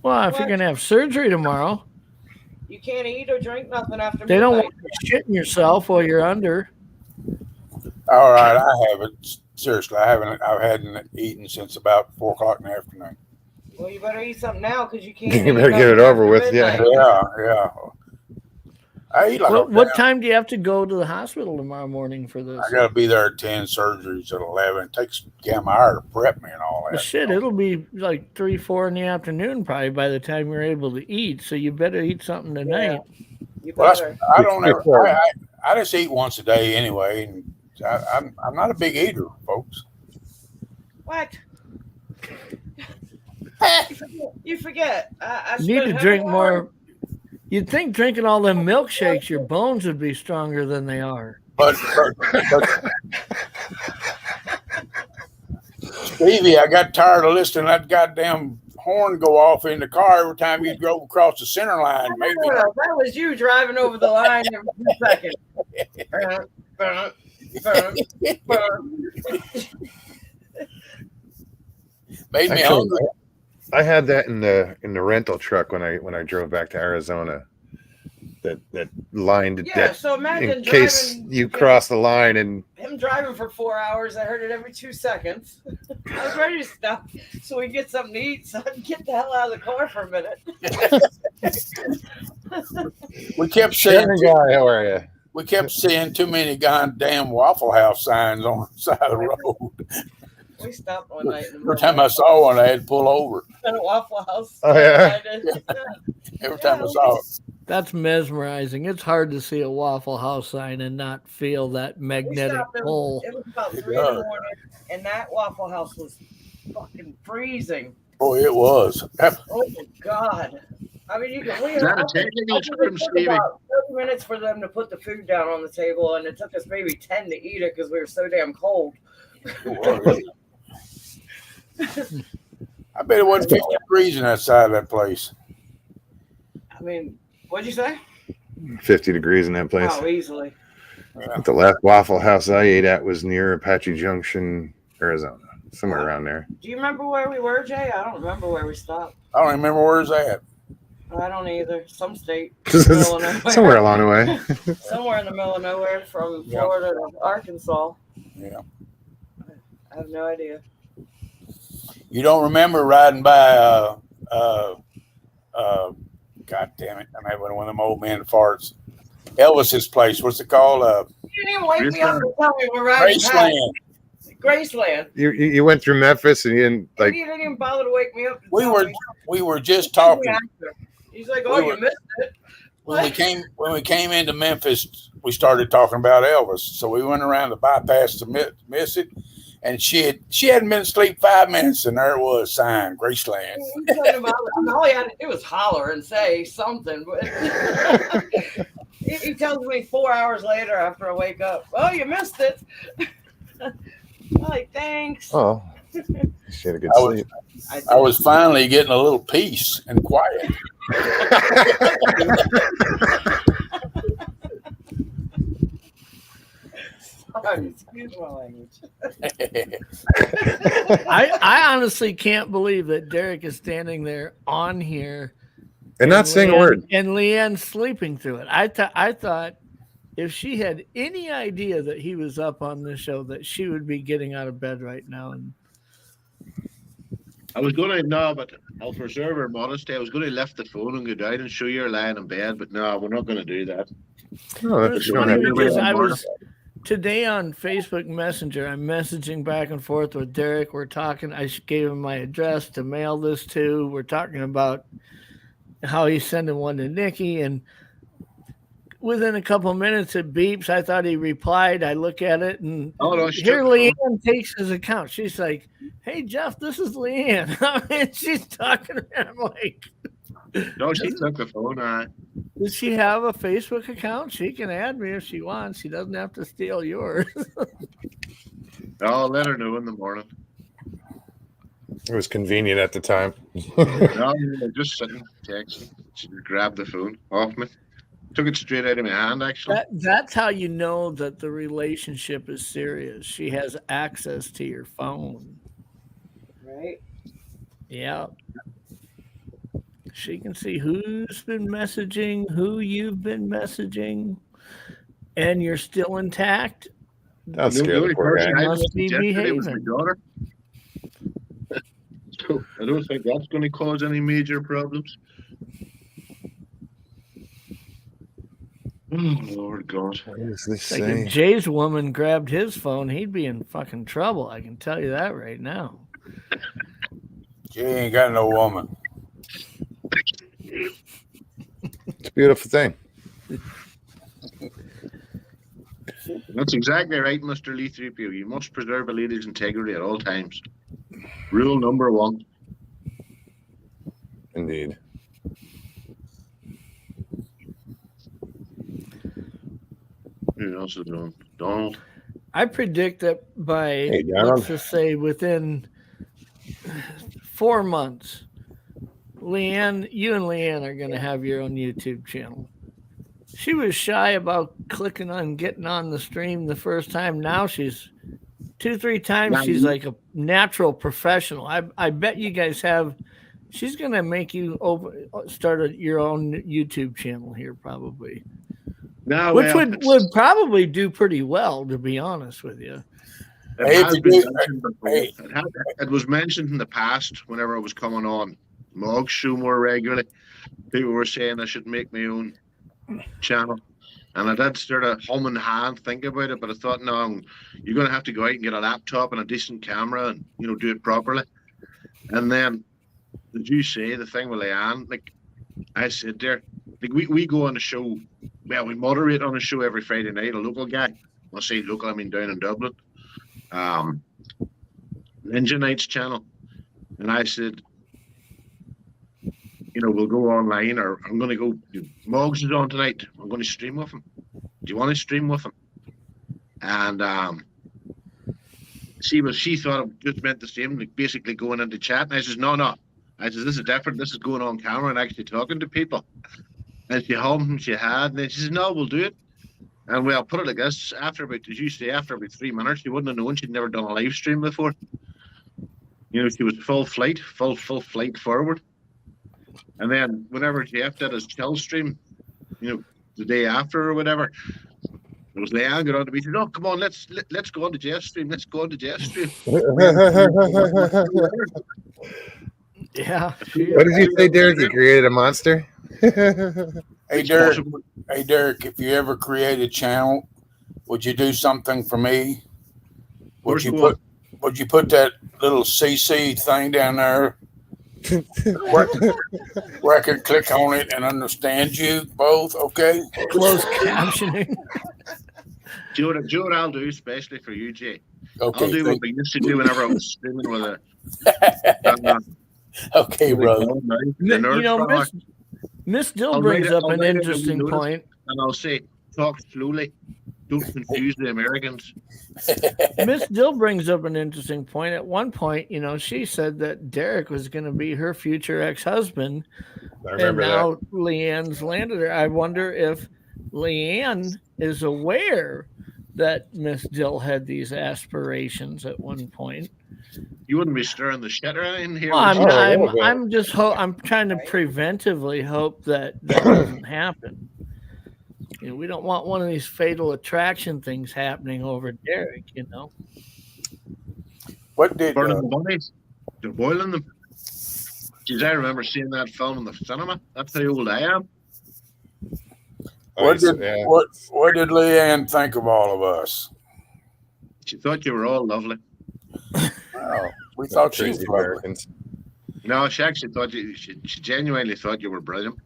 Well, if you're going to have surgery tomorrow, you can't eat or drink nothing after midnight. They don't want you shitting yourself while you're under. All right, I haven't. Seriously, I hadn't eaten since about 4 o'clock in the afternoon. Well, you better eat something now because you can't. You better get it over with. Midnight. Yeah. I eat like what time do you have to go to the hospital tomorrow morning for this? I got to be there at 10, surgeries at 11. It takes a damn hour to prep me and all that. Well, shit, it'll be like 3, 4 in the afternoon probably by the time you're able to eat. So you better eat something tonight. Yeah. Well, I don't ever. I just eat once a day anyway, and I'm not a big eater, folks. What? You forget. I you need to drink more. You'd think drinking all them milkshakes, your bones would be stronger than they are. But Stevie, I got tired of listening to that goddamn horn go off in the car every time you drove across the center line. That was you driving over the line every 2 seconds. Made me hungry. I had that in the rental truck when I drove back to Arizona. That line so imagine in case you cross the line and him driving for 4 hours. I heard it every 2 seconds. I was ready to stop so we get something to eat, so I can get the hell out of the car for a minute. We kept saying, how are you? We kept seeing too many goddamn Waffle House signs on the side of the road. We stopped one night. Every time I saw one, I had to pull over. At a Waffle House. Oh, yeah. Every time I saw it. That's mesmerizing. It's hard to see a Waffle House sign and not feel that magnetic pull. It was about 3 in the morning, and that Waffle House was fucking freezing. Oh, it was. Oh my God. I mean, you can. Is that a technical term, It took Stevie? about 30 minutes for them to put the food down on the table, and it took us maybe 10 to eat it because we were so damn cold. I bet it wasn't 50 degrees in that side of that place. I mean, what'd you say? 50 degrees in that place. Oh, easily. The last Waffle House I ate at was near Apache Junction, Arizona, somewhere around there. Do you remember where we were, Jay? I don't remember where we stopped. I don't remember where's that. I don't either. Some state. Somewhere along the way. Somewhere in the middle of nowhere from Florida to Arkansas. Yeah. I have no idea. You don't remember riding by God damn it. I'm having one of them old man farts. Elvis's place. What's it called? You didn't even wake me up and tell me we're riding past Graceland. You went through Memphis and you didn't You didn't even bother to wake me up. We were just talking. He's like, "Oh, you missed it." When we came into Memphis, we started talking about Elvis. So we went around the bypass to miss it, and she hadn't been asleep 5 minutes, and there it was, signed Graceland. All he had to do was holler and say something. But he tells me 4 hours later after I wake up, "Oh, you missed it." I'm like, thanks. Oh, she had a good sleep. I was finally getting a little peace and quiet. Excuse my language. I honestly can't believe that Derek is standing there on here and not saying a word. And Leeanne sleeping through it. I thought if she had any idea that he was up on this show, that she would be getting out of bed right now. And I was going to, no, but I'll preserve her modesty. I was going to lift the phone and go down and show you her lying in bed, but no, we're not going to do that. No, it was funny because I was today on Facebook Messenger. I'm messaging back and forth with Derek. We're talking. I gave him my address to mail this to. We're talking about how he's sending one to Nikki, and within a couple of minutes it beeps. I thought he replied. I look at it, and here Leeanne takes his account. She's like, "Hey Jeff, this is Leeanne." I mean, she's talking to him like, no, she took the phone. Does she have a Facebook account? She can add me if she wants. She doesn't have to steal yours. I'll let her know in the morning. It was convenient at the time. No, just sitting, texting. She grabbed the phone off me. Took it straight out of my hand, actually. That's how you know that the relationship is serious. She has access to your phone. Right? Yeah. She can see who's been messaging, who you've been messaging, and you're still intact. That's scary. Must be behaving. My daughter. So I don't think that's going to cause any major problems. Oh, Lord God. What is this like if Jay's woman grabbed his phone, he'd be in fucking trouble. I can tell you that right now. Jay ain't got no woman. It's a beautiful thing. That's exactly right, Mr. Lee 3PO. You must preserve a lady's integrity at all times. Rule number 1. Indeed. Who else is doing? Donald. I predict that by, let's just say, within 4 months, Leeanne, you and Leeanne are going to have your own YouTube channel. She was shy about clicking on getting on the stream the first time. Now she's 2-3 times. She's like a natural professional. I bet you guys have. She's going to make you start your own YouTube channel here probably. No, which would probably do pretty well, to be honest with you. It was mentioned in the past whenever I was coming on Mog's show more regularly. People were saying I should make my own channel. And I did start a hum and hand think about it, but I thought, no, you're going to have to go out and get a laptop and a decent camera and, do it properly. And then, did you say the thing with Leeanne? Like, I said there, like we go on a show, well, we moderate on a show every Friday night, a local guy. I'll say local, I mean down in Dublin. Ninja Nights channel. And I said, we'll go online, or I'm going to go. Moggs is on tonight. I'm going to stream with him. Do you want to stream with him? And she thought it just meant the same, like basically going into chat. And I says, no. I says, this is different. This is going on camera and actually talking to people. And she hummed and she had, and then she says, no, we'll do it. And well, put it like this: after about 3 minutes, she wouldn't have known she'd never done a live stream before. She was full flight forward. And then whenever Jeff did his chill stream, the day after or whatever, it was Leeanne got on to me. She said, "Oh, come on, let's go on to Jeff's stream. Let's go on to Jeff's stream." Yeah. What did you say, Derek? You created a monster? Hey, Derek, if you ever create a channel, would you do something for me? Would you put that little CC thing down there where I could click on it and understand you both? Okay. Closed captioning. Do you know what I'll do, especially for you, Jay? Okay. I'll do what we used to do whenever I was streaming with a. Okay, brother. Miss Dill brings up an interesting point. And I'll say, talk slowly. Don't confuse the Americans. Miss Dill brings up an interesting point. At one point, she said that Derek was going to be her future ex-husband. And now Leanne's landed her. I wonder if Leeanne is aware that Miss Dill had these aspirations at one point. You wouldn't be stirring the shit around in here. Well, I'm trying to preventively hope that doesn't happen. We don't want one of these fatal attraction things happening over Derek. What did burning the bodies? They're boiling them. Geez, I remember seeing that film in the cinema. That's how old I am. What did Leeanne think of all of us? She thought you were all lovely. Wow. We thought she was Americans. No, she actually thought she genuinely thought you were brilliant.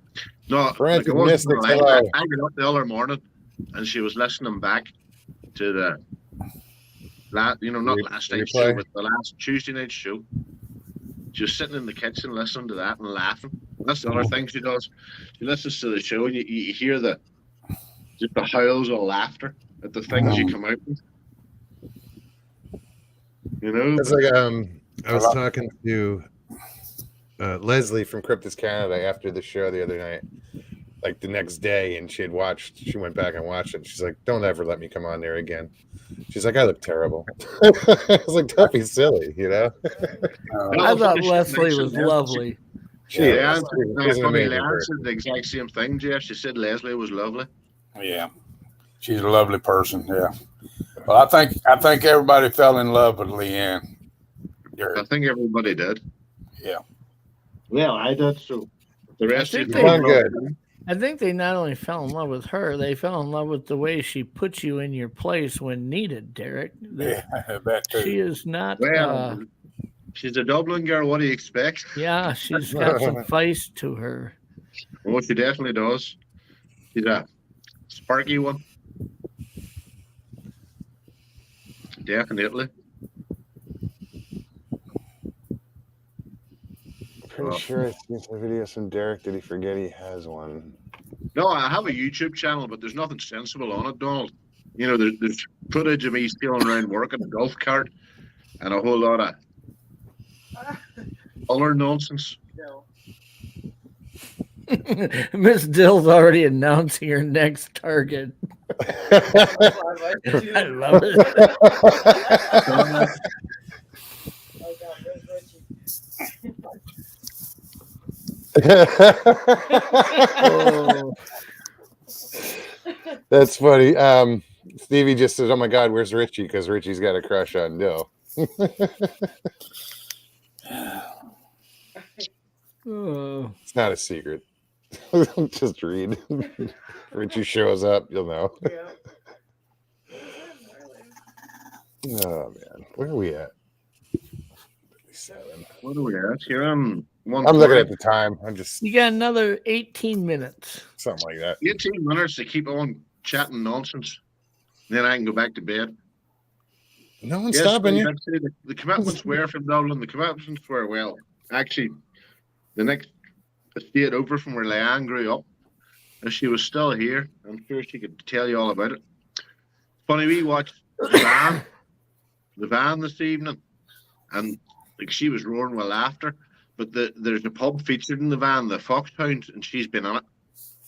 No, Francis like Mystic, I got up the other morning and she was listening back to the not last night's show, but the last Tuesday night show. She was sitting in the kitchen listening to that and laughing. That's the other thing she does. She listens to the show and you hear just the howls of laughter at the things you come out with. It's like I was talking to Leslie from Cryptus Canada after the show the other night, like the next day, and she went back and watched it. And she's like, "Don't ever let me come on there again." She's like, "I look terrible." I was like, "Don't be silly," I thought Leslie was lovely. Leeanne said the exact same thing, Jeff. She said Leslie was lovely. Yeah, she's a lovely person. Yeah. Well, I think everybody fell in love with Leeanne. I think everybody did. Yeah. Well, I did. So the rest of good. I think they not only fell in love with her, they fell in love with the way she puts you in your place when needed, Derek. Yeah, that too. She is not. Well, she's a Dublin girl. What do you expect? Yeah, she's got some feist to her. Well, she definitely does. She's a sparky one. Definitely. Pretty sure I seen some videos from Derek. Did he forget he has one? No, I have a YouTube channel, but there's nothing sensible on it, Donald. There's footage of me stealing around work in a golf cart and a whole lot of other nonsense. No. Miss Dill's already announcing her next target. I love it. Oh. That's funny. Stevie just said, "Oh my God, where's Richie?" Because Richie's got a crush on Dill. It's not a secret. Just read. Richie shows up, you'll know. Oh man, where are we at? 37. What are we at here? I'm looking at the time. You got another 18 minutes. Something like that. 18 minutes to keep on chatting nonsense. Then I can go back to bed. No one's stopping you. The commitments were from Dublin. The commitments were, well, actually, the next estate over from where Leeanne grew up. If she was still here, I'm sure she could tell you all about it. Funny, we watched the van this evening, and like she was roaring with laughter. But there's a pub featured in the van, the Foxhound, and she's been on it.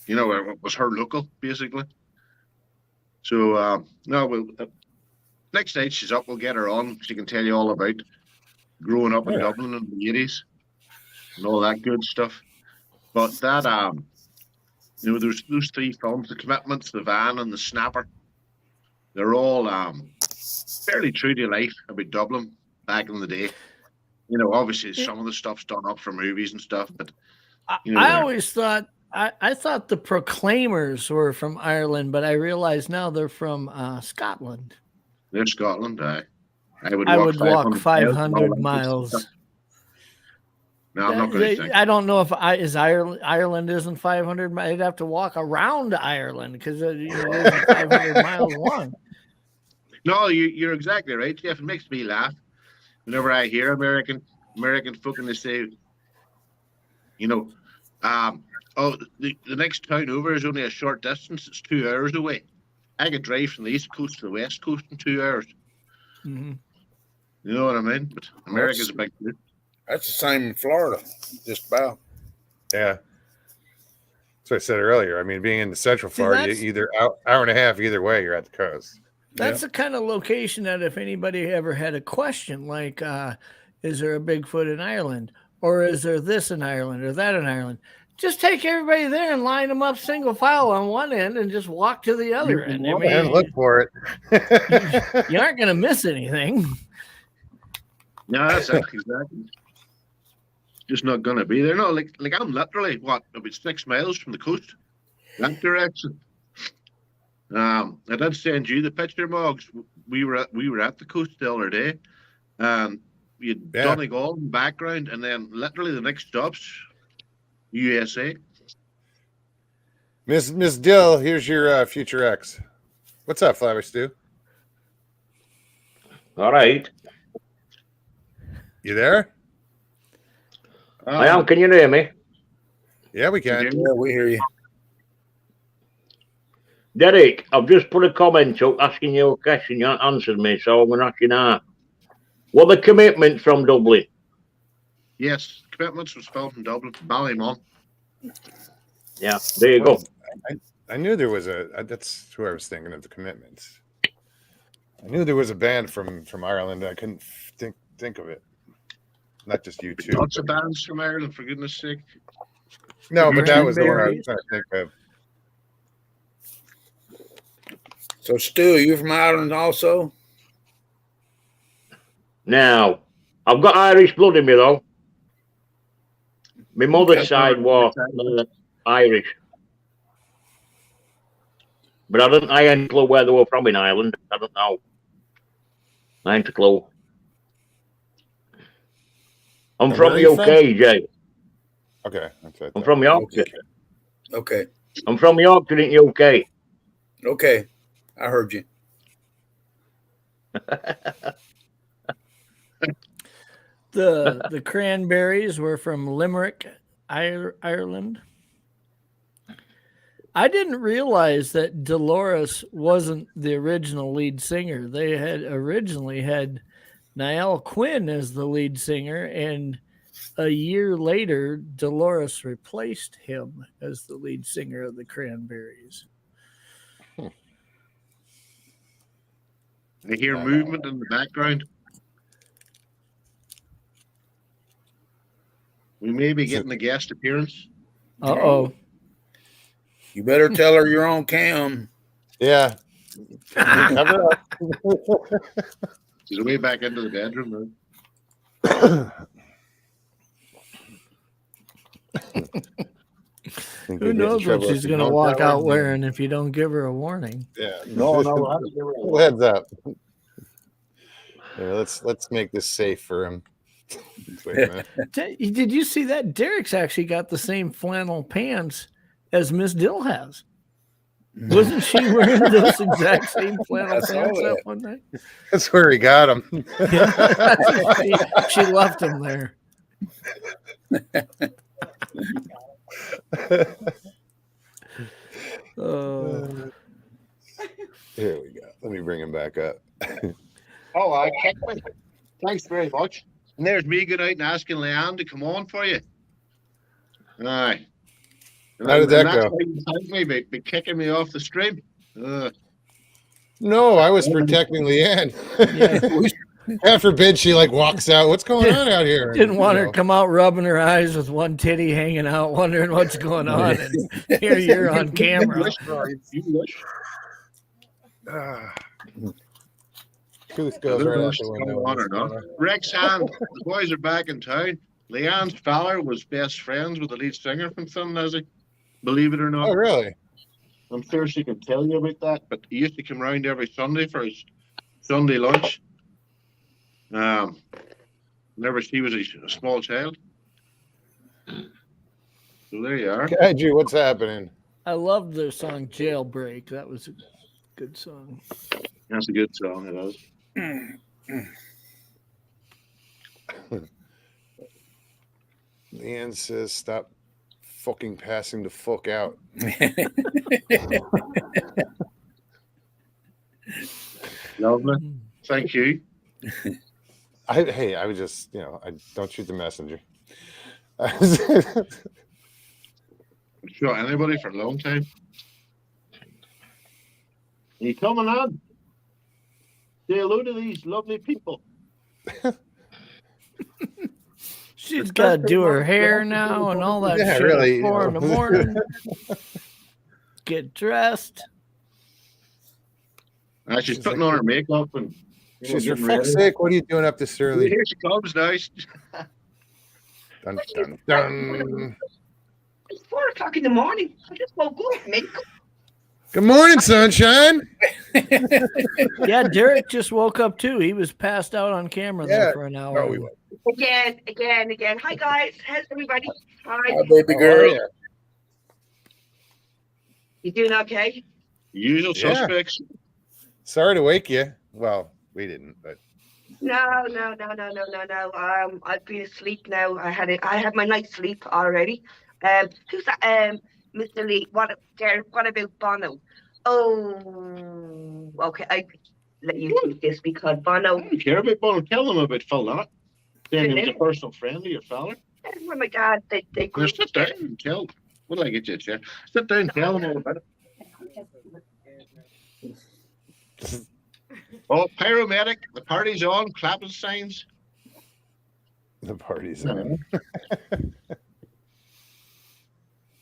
You know, it was her local, basically. So, next night she's up, we'll get her on. She can tell you all about growing up in Dublin in the 80s and all that good stuff. But that, there's those three films, The Commitments, The Van, and The Snapper. They're all fairly true to life about Dublin back in the day. You know, obviously some of the stuff's done up for movies and stuff, but I always thought I thought the Proclaimers were from Ireland, but I realize now they're from Scotland. They're Scotland. I would walk 500 miles. No, I'm not going to. I don't know if Ireland isn't 500 miles. I'd have to walk around Ireland because it isn't 500 miles long. No, you're exactly right, Jeff. It makes me laugh whenever I hear American folk and they say, the next town over is only a short distance. It's 2 hours away. I could drive from the East Coast to the West Coast in 2 hours. Mm-hmm. You know what I mean? But America's a big place. That's the same in Florida, just about. Yeah. That's what I said earlier. I mean, being in the Central Florida, either hour and a half either way, you're at the coast. That's the kind of location that if anybody ever had a question, like, is there a Bigfoot in Ireland? Or is there this in Ireland or that in Ireland? Just take everybody there and line them up single file on one end and just walk to the other end. I mean, and look for it. You aren't going to miss anything. No, that's exactly. Just not going to be there. No, like I'm literally about 6 miles from the coast, that direction. I did send you the picture, Moggs. We were at the coast the other day, and we had Donegal in the background, and then literally the next stop's USA. Miss Dill, here's your future ex. What's up, flybystu? All right. You there? I am. Can you hear me? Yeah, we can. Yeah, we hear you. Derek, I've just put a comment up asking you a question. You haven't answered me, so I'm going to ask you now. What the Commitments from Dublin? Yes, Commitments was filmed in Dublin, Ballymun. Yeah, there you go. I knew there was that's who I was thinking of, the Commitments. I knew there was a band from Ireland. I couldn't think of it. Not just you two. Lots of bands from Ireland, for goodness sake. No, but that was the one I was trying to think of. So, Stu, you from Ireland also? Now, I've got Irish blood in me, though. My mother's side was Irish. But I ain't a clue where they were from in Ireland. I don't know. I ain't a clue. I'm from the UK, Jay. Okay. I'm from Yorkshire. Okay. I'm from Yorkshire in the UK. Okay. I heard you. The Cranberries were from Limerick, Ireland. I didn't realize that Dolores wasn't the original lead singer. They had originally had Niall Quinn as the lead singer, and a year later, Dolores replaced him as the lead singer of the Cranberries. I hear movement in the background. We may be getting a guest appearance. Uh-oh. You better tell her you're on cam. Yeah. She's way back into the bedroom, though. Who knows what she's going to walk out wearing if you don't give her a warning? Yeah. No. Heads up. Yeah, let's make this safe for him. Wait a minute. Did you see that? Derek's actually got the same flannel pants as Miss Dill has. Wasn't she wearing those exact same flannel pants that one night? That's where he got them. Yeah, she left them there. Here we go. Let me bring him back up. Oh, I checked with it. Thanks very much. And there's me going out and asking Leeanne to come on for you. Aye. How did that that's go? why you thanked me by kicking me off the stream. No, I was protecting Leeanne. God forbid she like walks out. What's going on out here? Didn't want her to come out rubbing her eyes with one titty hanging out, wondering what's going on. And here you're on camera. Truth goes right out the window. Rexham, the boys are back in town. Leanne's father was best friends with the lead singer from Thin Lizzy. Believe it or not. Oh, really? I'm sure she can tell you about that, but he used to come round every Sunday for his Sunday lunch. Whenever she was a small child. So there you are. Kaiju, what's happening? I loved their song Jailbreak. That was a good song. That's a good song, it is. Leanne says, stop fucking passing the fuck out. Lovely. Thank you. I was just, I don't shoot the messenger. Shot anybody for a long time. Are you coming on? Say hello to these lovely people. She's got to do her hair now and all that shit really, at 4 in the morning. Get dressed. She's putting on her makeup and she's for fuck's sake. What are you doing up this early? Here she comes now. Dun, dun, dun. It's 4 o'clock in the morning. I just woke up, mate. Good morning, sunshine. Yeah, Derek just woke up too. He was passed out on camera there for an hour. Oh, we went. Again. Hi, guys. How's everybody? Hi. Baby girl. You doing okay? Usual suspects. Sorry to wake you. Well, we didn't, but No. I've been asleep now. I had my night's sleep already. Who's that? Mr. Lee. What about Bono? Oh, okay. I let you do this because Bono. I don't care about Bono. Tell them about Phil Lynott. Saying he was a personal friend of your fella. Oh my God, they grew. Sit down and tell. What did I get you a chair? Sit down and tell them all about it. Oh, pyromedic, the party's on, clapping signs. the party's on.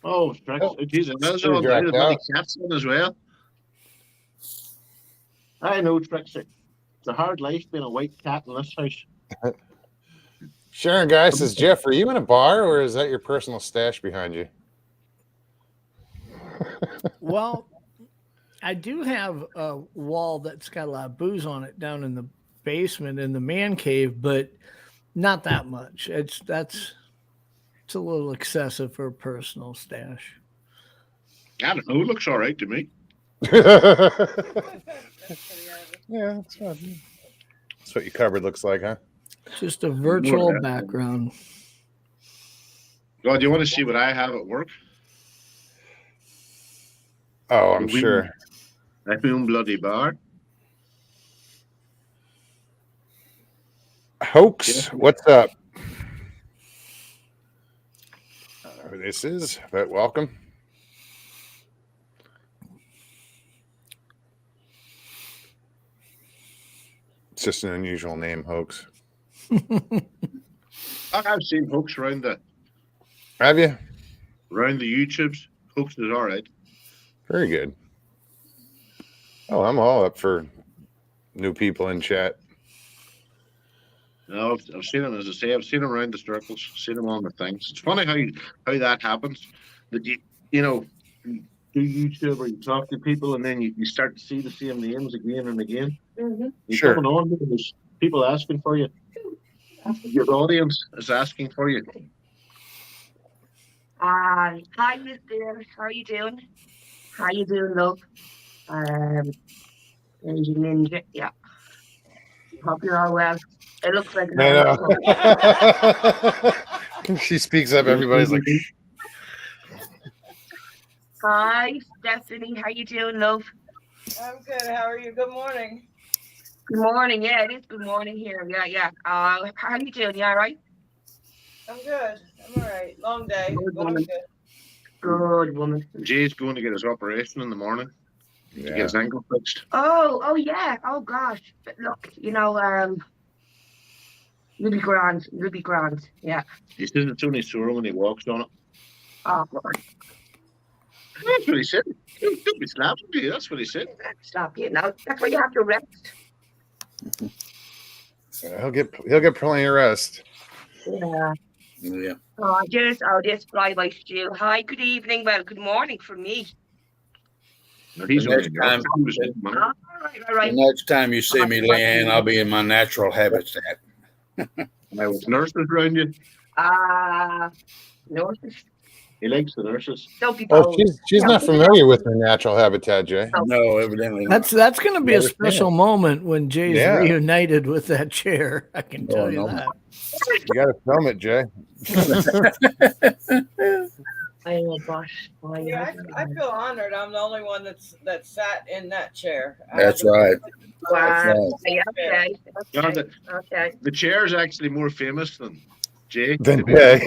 Oh, geez, and those Pretty are dragged the bloody out. cats on as well. I know, Trixie. It's a hard life being a white cat in this house. Sharon Guy says, Jeff, are you in a bar or is that your personal stash behind you? Well, I do have a wall that's got a lot of booze on it down in the basement in the man cave, but not that much. It's a little excessive for a personal stash. I don't know. It looks all right to me. Yeah, that's fine. That's what your cupboard looks like, huh? Just a virtual background. God, do you want to see what I have at work? Oh, I'm sure. I own bloody bar. Hoax, what's up? Who this is, but welcome. It's just an unusual name, Hoax. I've seen Hoax around the Have you? YouTubes. Hoax is all right. Very good. Oh, I'm all up for new people in chat. No, I've seen them, as I say, I've seen them around the circles, seen them on the things. It's funny how that happens. That you know, you do YouTube or you talk to people and then you start to see the same names again and again. Mm-hmm. You're Sure. coming on, there's people asking for you. Your audience is asking for you. Hi, Miss Dear. How are you doing? How you doing, love? Ninja Ninja. Yeah. Hope you're all well. It looks like No. She speaks up. Everybody's like, Hi, Stephanie. How you doing, love? I'm good. How are you? Good morning. Good morning. Yeah, it is good morning here. Yeah. How you doing? You all right? I'm good. I'm all right. Long day, Good but I'm woman. good. Good woman. Jay's going to get his operation in the morning to get Yeah. his ankle fixed. Oh yeah. Oh gosh. But look, you'll be grand. You'll be grand. Yeah. He says it's only sore when he walks on it. Oh God. That's what he said. Don't be slapping me. That's what he said. Stop. That's why you have to rest. He'll get plenty of rest. Yeah. Yeah. This flybystu. Hi. Good evening. Well, good morning for me. No, he's The only next in time- He was in, man. All right. The next time you see me, Leeanne, I'll be in my natural habitat. Now, with nurses around you, Nurses. he likes the nurses. Don't be Oh, bold. she's not familiar with her natural habitat, Jay. No, evidently not. That's going to be a Never seen special moment when Jay's Yeah. reunited with that chair. I can tell you no. that. You got to film it, Jay. Oh gosh. Yeah, I feel honored. I'm the only one that sat in that chair. That's right. Wow. That's Okay. Okay. The chair is actually more famous than Jay. Then Jay.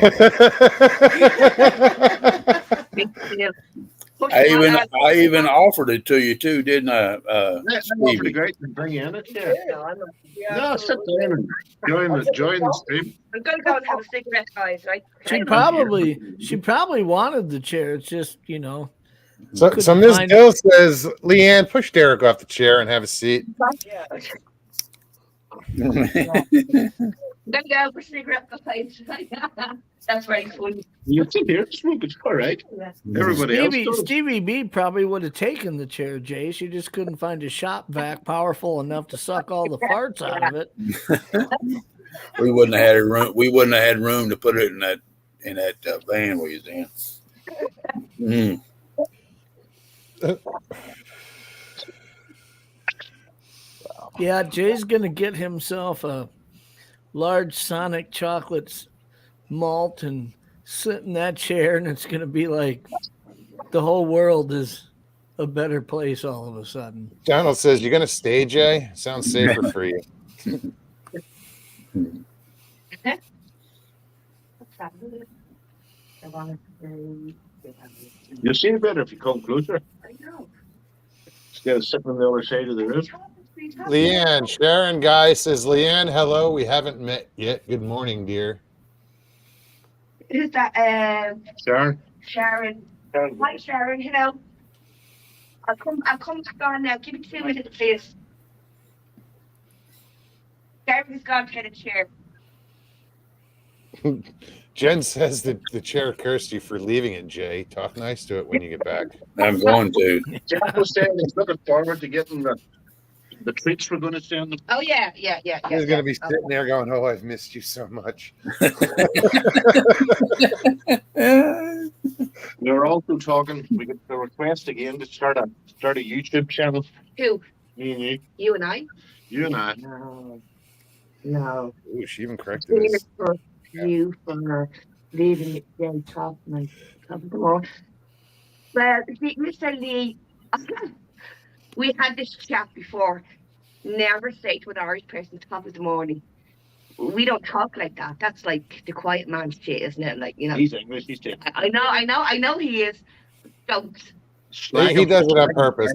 Big deal. Push I it on. even offered it to you too, didn't I? That's pretty great to bring you in a chair. No, I'm not- No, sit down and join the stream. I'm gonna go and have a cigarette, guys. Right? She probably wanted the chair. It's just, So couldn't Ms. find Gill says, Leeanne, push Derek off the chair and have a seat. Yeah. I'm gonna go for a cigarette, guys. That's very funny. You sit here, smoke. It's all right. Everybody else does. Stevie B probably would have taken the chair, Jay. She just couldn't find a shop vac powerful enough to suck all the farts out of it. We wouldn't have had room. We wouldn't have had room to put it in that van we was in. Yeah, Jay's gonna get himself a large Sonic chocolates malt and sit in that chair, and it's gonna be like the whole world is a better place all of a sudden. Donald says, you're going to stay, Jay? Sounds safer for you. You'll see it better if you come closer. I know. Instead of sitting on the other side of the room. Leeanne, Sharon Guy says, Leeanne, hello. We haven't met yet. Good morning, dear. Who's that? Sharon? Sharon. Hi, Sharon. Hello. I'll come back on now. Give me 2 minutes, please. Sharon's gone to get a chair. Jen says that the chair cursed you for leaving it, Jay. Talk nice to it when you get back. I'm going to. Jack was saying he's looking forward to getting the treats we're going to send them. Oh, yeah. He's going to be sitting there going, oh, I've missed you so much. We were also talking, we got the request again to start a YouTube channel. Who? Me and you. You and I? You and I. No. Ooh, she even corrected us. For you for leaving it then top of the wall. Well, see, Mr. Lee, we had this chat before. Never say to an Irish person top of the morning. We don't talk like that. That's like the quiet man's shit, isn't it? Like, He's English, he's dead. I know he is. Don't. He does it on purpose.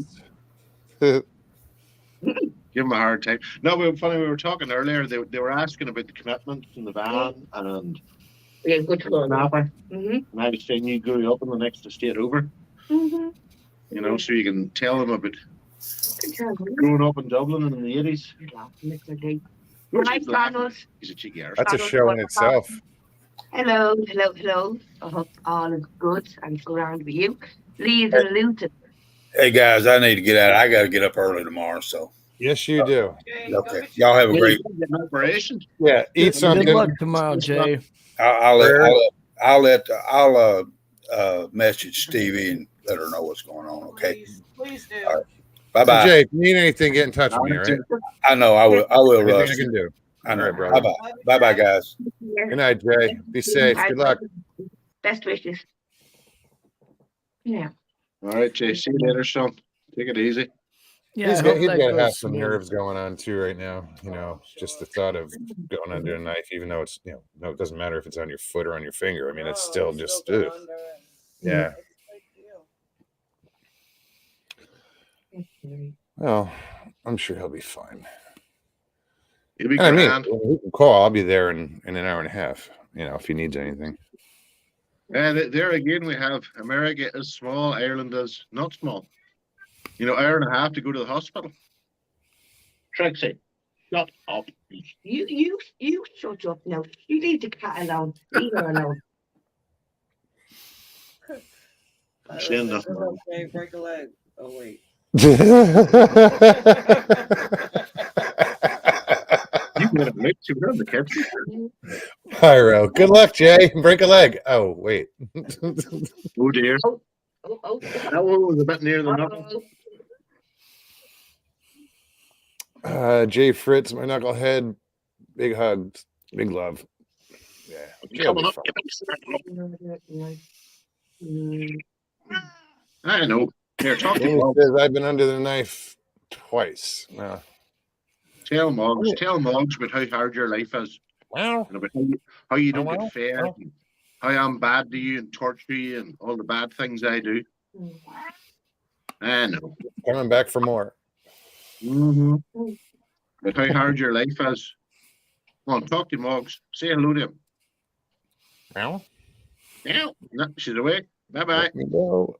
Give him a hard time. No, we were talking earlier. They were asking about the commitments in the van and Yeah, good fun. snapper. Mm-hmm. And I was saying you grew up in the next estate over, Mm-hmm. so you can tell them about growing up in Dublin in the 80s. Mr. Lee. Where's Hi, he laughing? Donald. He's a cheeky arse. That's a show in itself. Hello. I hope all is good and around with you. Lee's and Luton. Hey guys, I need to get out. I got to get up early tomorrow. So Yes, you do. okay, y'all have a great. Operation. Yeah, eat something. Good luck tomorrow, Jay. I'll message Stevie and let her know what's going on. Okay. Please do. All right. Bye bye. Jay, if you need anything, get in touch with me, all right? I know. I will. Anything Russ. I can do. I know. All right, brother. Bye bye. Bye bye, guys. Good night, Jay. Be safe. Good luck. Best wishes. Yeah. All right, Jay. See you later, son. Take it easy. Yeah, he's I got, hope he's that got to have goes some smooth. nerves going on too right now. Just the thought of going under a knife, even though it's no, it doesn't matter if it's on your foot or on your finger. I mean, it's still just ugh. Yeah. Well, I'm sure he'll be fine. He'll be And I mean, grand. when he can call, I'll be there in an hour and a half. If he needs anything. And there again, we have America is small, Ireland is not small. Hour and a half to go to the hospital. Trixie, shut up. You shut up now. You leave the cat alone. Leave her alone. Saying nothing. Okay, break a leg. Oh wait. You can get a mix. You're in the kitchen. Pyro. Good luck, Jay. Break a leg. Oh, wait. Oh dear. Oh. That one was a bit near the knuckle. Jay Fritz, my knucklehead. Big hugs. Big love. Yeah. Jay'll be Coming up. fine. I know. Here, talk to Jamie Mog. says I've been under the knife twice. Well, Tell Moggs about how hard your life is. well, And about how you don't Well, get fed. well. And how I'm bad to you and torture you and all the bad things I do. I know. coming back for more. Mm-hmm. But how hard your life is. Come on, talk to Moggs. Say hello to him. Well, Yeah, no, she's away. Bye-bye. let me go.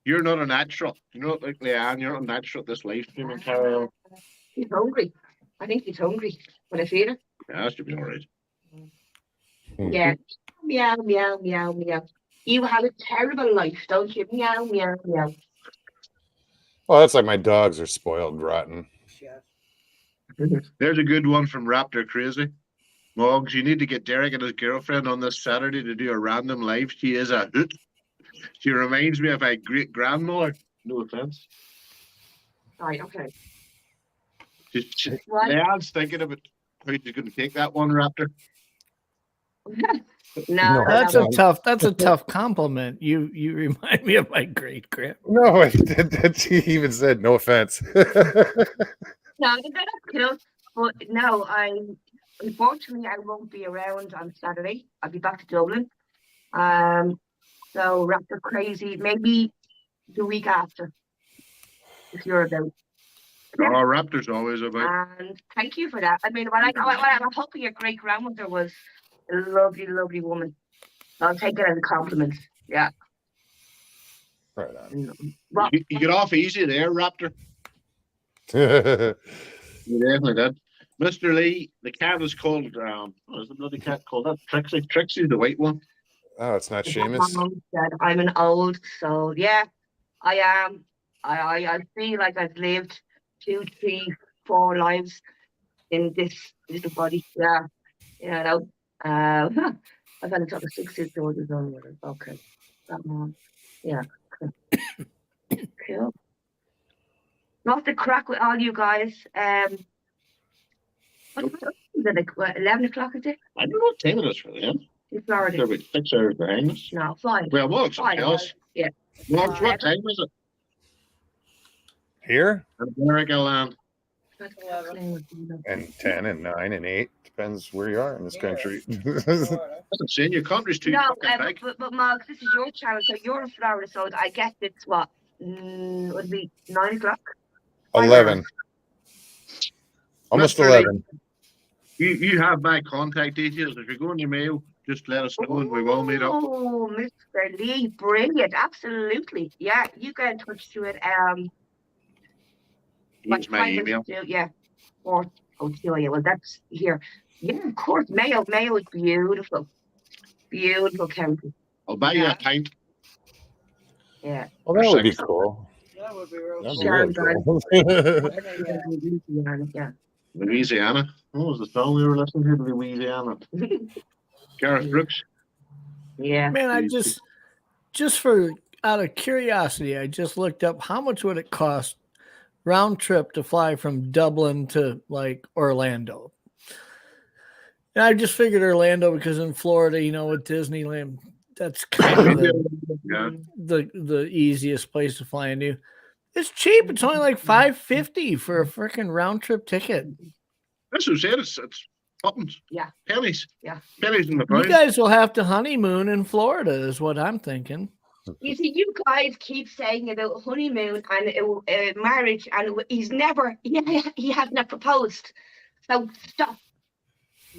You're not a natural. You're not like Leeanne. You're not a natural at this live streaming, Carol. He's hungry. I think he's hungry. But I feel it. Yeah, that should be all right. Yeah. Meow, meow, meow, meow. You have a terrible life, don't you? Meow, meow, meow. Well, that's like my dogs are spoiled rotten. There's a good one from Raptor Crazy. Moggs, you need to get Derek and his girlfriend on this Saturday to do a random live. She is a hoot. She reminds me of my great grandmother. No offense. Right, okay. What? Leanne's thinking about how she's going to take that one, Raptor. No, That's a tough compliment. You remind me of my great grand. No, he even said no offense. No, that's cool. But no, unfortunately I won't be around on Saturday. I'll be back to Dublin. So Raptor Crazy, maybe the week after, if you're about. Oh, Raptor's always about. And thank you for that. I mean, I'm hoping your great grandmother was a lovely, lovely woman. I'll take it as a compliment. Yeah. Right on. Well, You get off easy there, Raptor. Oh, You definitely did. Mr. Lee, the cat is called, what is the bloody cat called? That Trixie. Trixie, the white one. it's not my Seamus. mom said I'm an old soul. Yeah, I am. I feel like I've lived 2, 3, 4 lives in this little body. Yeah. No. I've had a couple of 6 years old as well. Okay. Yeah. Cool. Not the crack with all you guys. What is it, like 11 o'clock is it? I don't know what time it is for them. In They're Florida. about 6 hours behind us. No, 5. Well, Moggs, 5 tell us. Yeah. Moggs, what time is it? Here? In America land. And 10 and 9 and 8. Depends where you are in this country. I'm saying your country's too No, fucking big. but Mark, this is your channel, so you're in Florida, so I guess it's what? Would be 9 o'clock? 11. Almost Mr. 11. You have my contact details. If you're going your mail, just let us know and we will meet up. Oh, Mr. Lee, brilliant. Absolutely. Yeah, you get in touch to it. Use my email. Yeah. Or, yeah, well, that's here. Yeah, of course. Mayo is beautiful. Beautiful county. I'll buy you a pint. Yeah. Well, that would be cool. That would be real That'd be cool. really cool. Yeah. Louisiana. What was the song we were listening to? Louisiana. Gareth Brooks. Yeah. Man, I just for out of curiosity, I just looked up how much would it cost round trip to fly from Dublin to like Orlando. And I just figured Orlando because in Florida, with Disneyland, That's kind of Yeah. the easiest place to fly into. It's cheap. It's only like $5.50 for a freaking round trip ticket. That's what I said. It's buttons. Yeah. Pennies. Yeah. Pennies in the You pound. guys will have to honeymoon in Florida, is what I'm thinking. You see, you guys keep saying about honeymoon and marriage, and he hasn't proposed. So stop.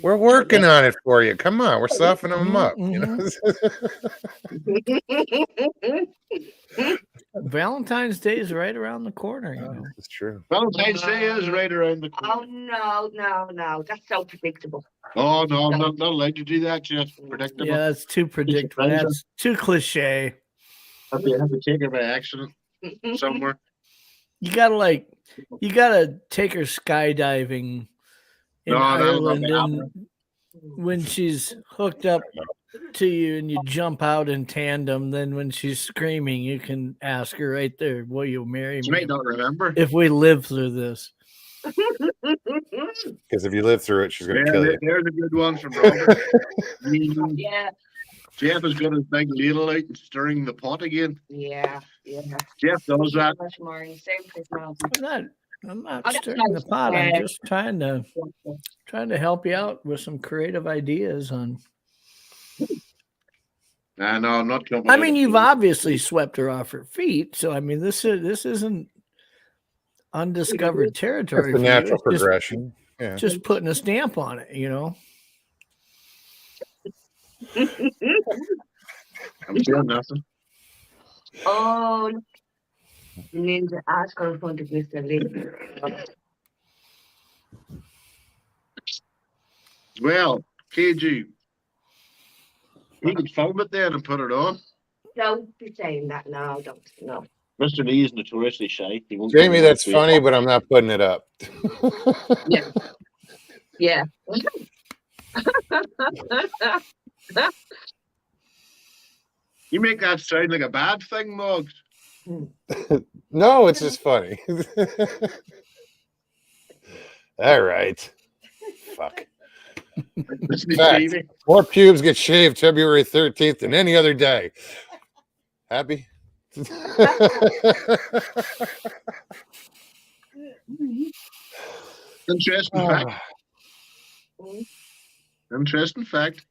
We're working on it for you. Come on, we're softening them up. You know? Valentine's Day is right around the corner. You know, it's true. Valentine's Day is right around the corner. Oh no, that's so predictable. Oh no, I'm not allowed to do that. Just predictable. yeah, that's too predictable. That's too cliche. Have to take her by accident somewhere. You gotta take her skydiving in Ireland, and when she's hooked up to you and you jump out in tandem, then when she's screaming, you can ask her right there, "Will you marry me?" She might not remember if we live through this. Because if you live through it, she's going to kill you. There's a good one from Robert. Yeah. Jeff has got his big ladle out and stirring the pot again. Yeah. Jeff does that. I'm not stirring the pot. I'm just trying to help you out with some creative ideas on. No, I'm not jumping. I mean, you've obviously swept her off her feet, so I mean, this isn't undiscovered territory. That's the natural progression. Just putting a stamp on it, you know. I'm doing nothing. Oh, Ninja, ask her in front of Mr. Lee. Well, KG, you can film it then and put it on. Don't be saying that. No, don't. No. Mr. Lee is notoriously shy. He won't Jamie, that's funny, but I'm not putting it up. Yeah. You make that sound like a bad thing, Moggs. No, it's just funny. All right. Fuck. Fact, more pubes get shaved February 13th than any other day. Happy? Interesting fact. Interesting fact.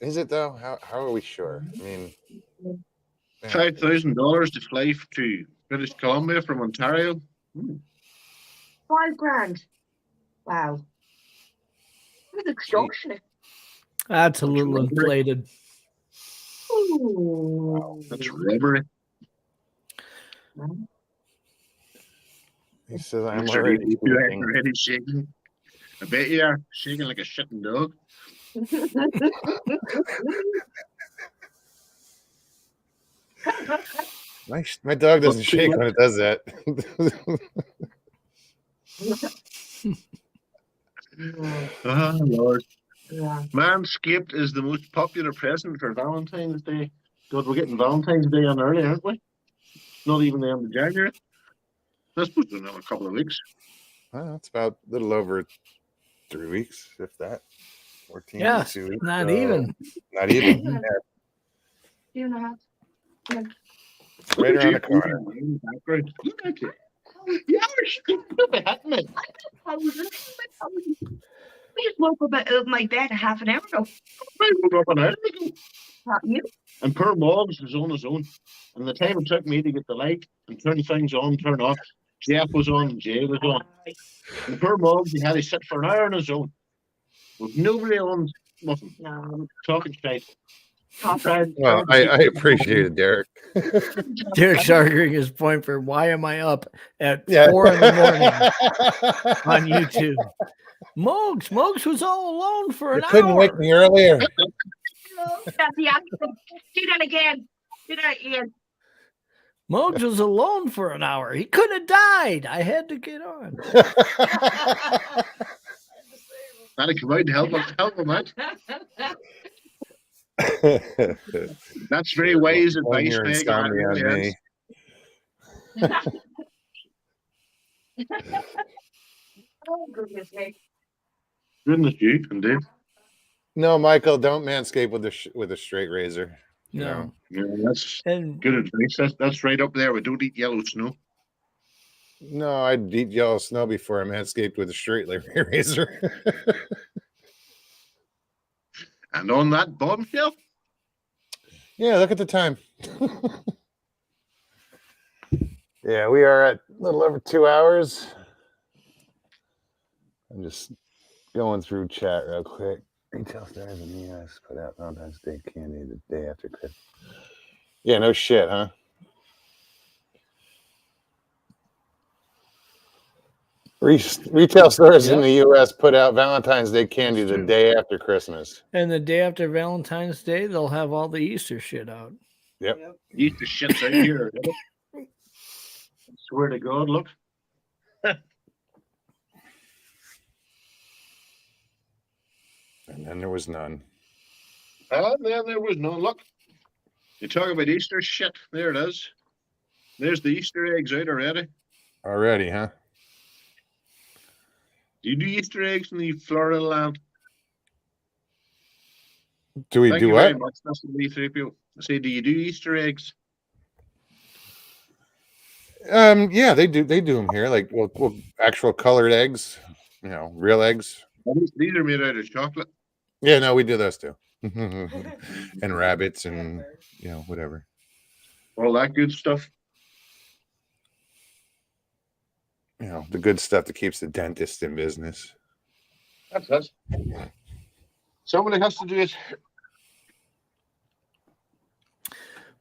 Is it though? How are we sure? I mean, $5,000 to fly to British Columbia from Ontario. $5,000. Wow. That's extortionate. That's a little inflated. Ooh. That's robbery. he says I'm You're already already shaking. I bet you are shaking like a shitting dog. My dog doesn't shake when it does that. Oh, Lord. Yeah. Manscaped is the most popular present for Valentine's Day. God, we're getting Valentine's Day on early, aren't we? Not even the end of January. That's supposed to be another couple of weeks. Well, it's about a little over 3 weeks, if that. 14 Yeah, 2 weeks. not even. Not even. You know. Right around the corner. Look at you. Yeah, look at me. We just woke up out of my bed half an hour ago. I woke up an hour ago. You? And poor Moggs was on his own. And the time it took me to get the light and turn things on, turn off, Jeff was on and Jay was on. And poor Moggs, he had to sit for an hour on his own. With nobody on, nothing. No. Talking straight. Well, I appreciate it, Derek. Derek's arguing his point for why am I up at 4 in the morning on YouTube. Moggs was all alone for an You couldn't hour. wake me earlier. That's the accent. Do that again. Do that again. Moggs was alone for an hour. He could have died. I had to get on. Had to come out and help him out. That's very wise advice, Here and Meg. Stormy on me. Oh, goodness me. Goodness you, indeed. No, Michael, don't manscape with a straight razor. No. Yeah, that's And good advice. That's right up there. We don't eat yellow snow. No, I'd eat yellow snow before I manscaped with a straight razor. And on that bombshell, Yeah, look at the time. Yeah, we are at a little over 2 hours. I'm just going through chat real quick. Retail stores in the US put out Valentine's Day candy the day after Christmas. Yeah, no shit, huh? Retail stores in the US put out Valentine's Day candy the day after Christmas. And the day after Valentine's Day, they'll have all the Easter shit out. Yep. eat the shits out here. I swear to God, look. And then there was none. And then there was none. Look. You talk about Easter shit. There it is. There's the Easter eggs out already. Already, huh? Do you do Easter eggs in the Florida land? Do we Thank do you what? very much. That's the B3PO. I say, do you do Easter eggs? Yeah, they do them here. Like, well, actual colored eggs, real eggs. These are made out of chocolate. Yeah, no, we do those too. And rabbits and whatever. All that good stuff. The good stuff that keeps the dentist in business. That's us. Somebody has to do it.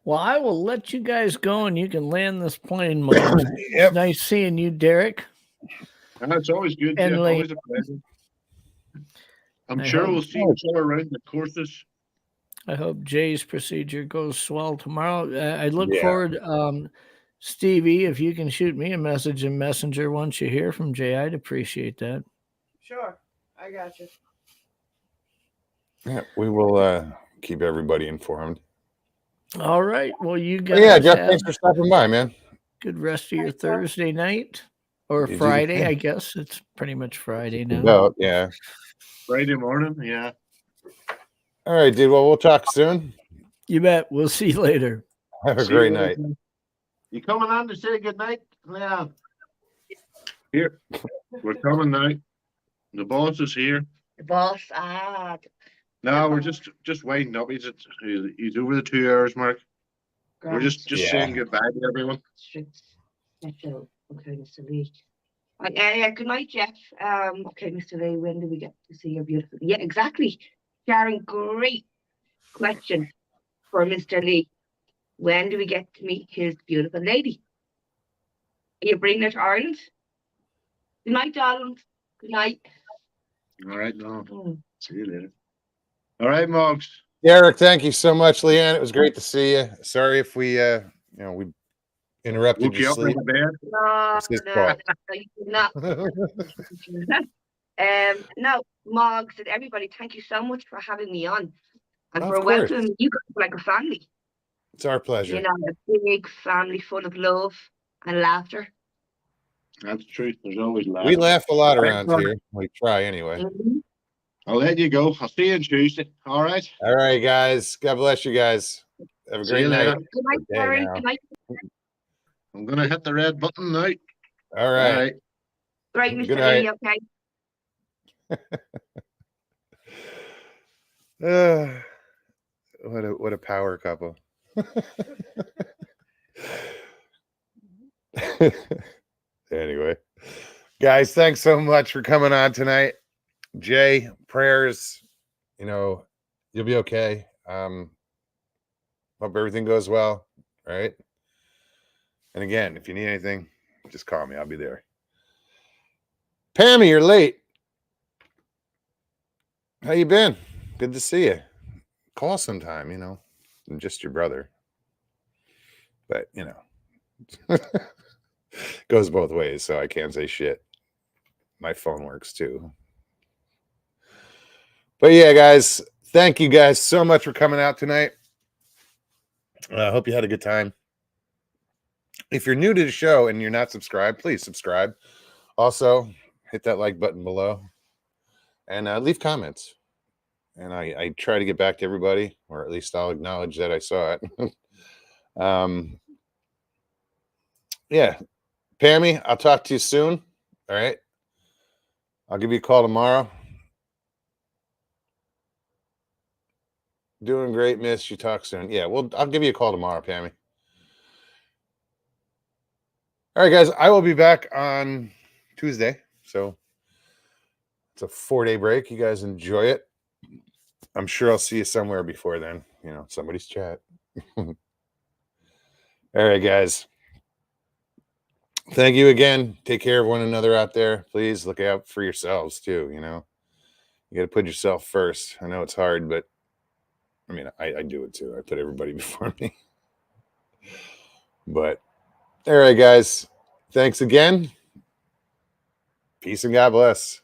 Well, I will let you guys go and you can land this plane, Mom. Yep. Nice seeing you, Derek. And it's always good. And Yeah, Lee. always a pleasure. I'm I sure hope- we'll see each other around the courses. I hope Jay's procedure goes swell tomorrow. I look Yeah. forward, Stevie, if you can shoot me a message in Messenger once you hear from Jay, I'd appreciate that. Sure, I got you. Yeah, we will keep everybody informed. All right. Well, you guys Yeah, Jeff, have thanks for stopping by, man. good rest of your Thursday night or You do the Friday, same. I guess. It's pretty much Friday now. No, yeah. Friday morning, yeah. All right, dude. Well, we'll talk soon. You bet. We'll see you later. Have a See great you night. later. You coming on to say good night? Yeah. Here, we're coming now. The boss is here. The boss, No, we're just winding up. He's over the 2 hours mark. We're just Yeah. saying goodbye to everyone. strict special. Okay, Mr. Lee. Good night, Jeff. Okay, Mr. Lee, when do we get to see your beautiful? Yeah, exactly. Sharon, great question for Mr. Lee. When do we get to meet his beautiful lady? Are you bringing her to Ireland? Good night, darling. Good night. All right, no. Mm. See you later. All right, Moggs. Derek, thank you so much, Leanne. It was great to see you. Sorry if we we interrupted Woke you your up in sleep. the bed. No, It's his no, fault. you did not. No, Moggs and everybody, thank you so much for having me on and Of for course. welcoming you guys like a family. It's our pleasure. You know, a big family full of love and laughter. That's the truth. There's always laughter. We laugh a lot Thanks, around Mark. here. We try anyway. Mhm. I'll let you go. I'll see you on Tuesday. All right. All right, guys. God bless you guys. Have a See great you later. night. Good night, Okay, Sharon. now. Good night. I'm gonna hit the red button now. All right. All right. Right, Good Mr. night. Lee, okay. What a power couple. Anyway, guys, thanks so much for coming on tonight. Jay, prayers, you'll be okay. Hope everything goes well, right? And again, if you need anything, just call me. I'll be there. Pammy, you're late. How you been? Good to see you. Call sometime, I'm just your brother. But, goes both ways, so I can't say shit. My phone works too. But yeah, guys, thank you guys so much for coming out tonight. I hope you had a good time. If you're new to the show and you're not subscribed, please subscribe. Also, hit that like button below and leave comments. and I try to get back to everybody, or at least I'll acknowledge that I saw it. Yeah, Pammy, I'll talk to you soon. All right, I'll give you a call tomorrow. Doing great, miss. You talk soon. Yeah, well, I'll give you a call tomorrow, Pammy. All right, guys, I will be back on Tuesday. So it's a 4-day break. You guys enjoy it. I'm sure I'll see you somewhere before then. You know, somebody's chat. All right, guys. Thank you again. Take care of one another out there. Please look out for yourselves too. You know, you got to put yourself first. I know it's hard, but I mean, I do it too. I put everybody before me. But all right, guys. Thanks again. Peace and God bless.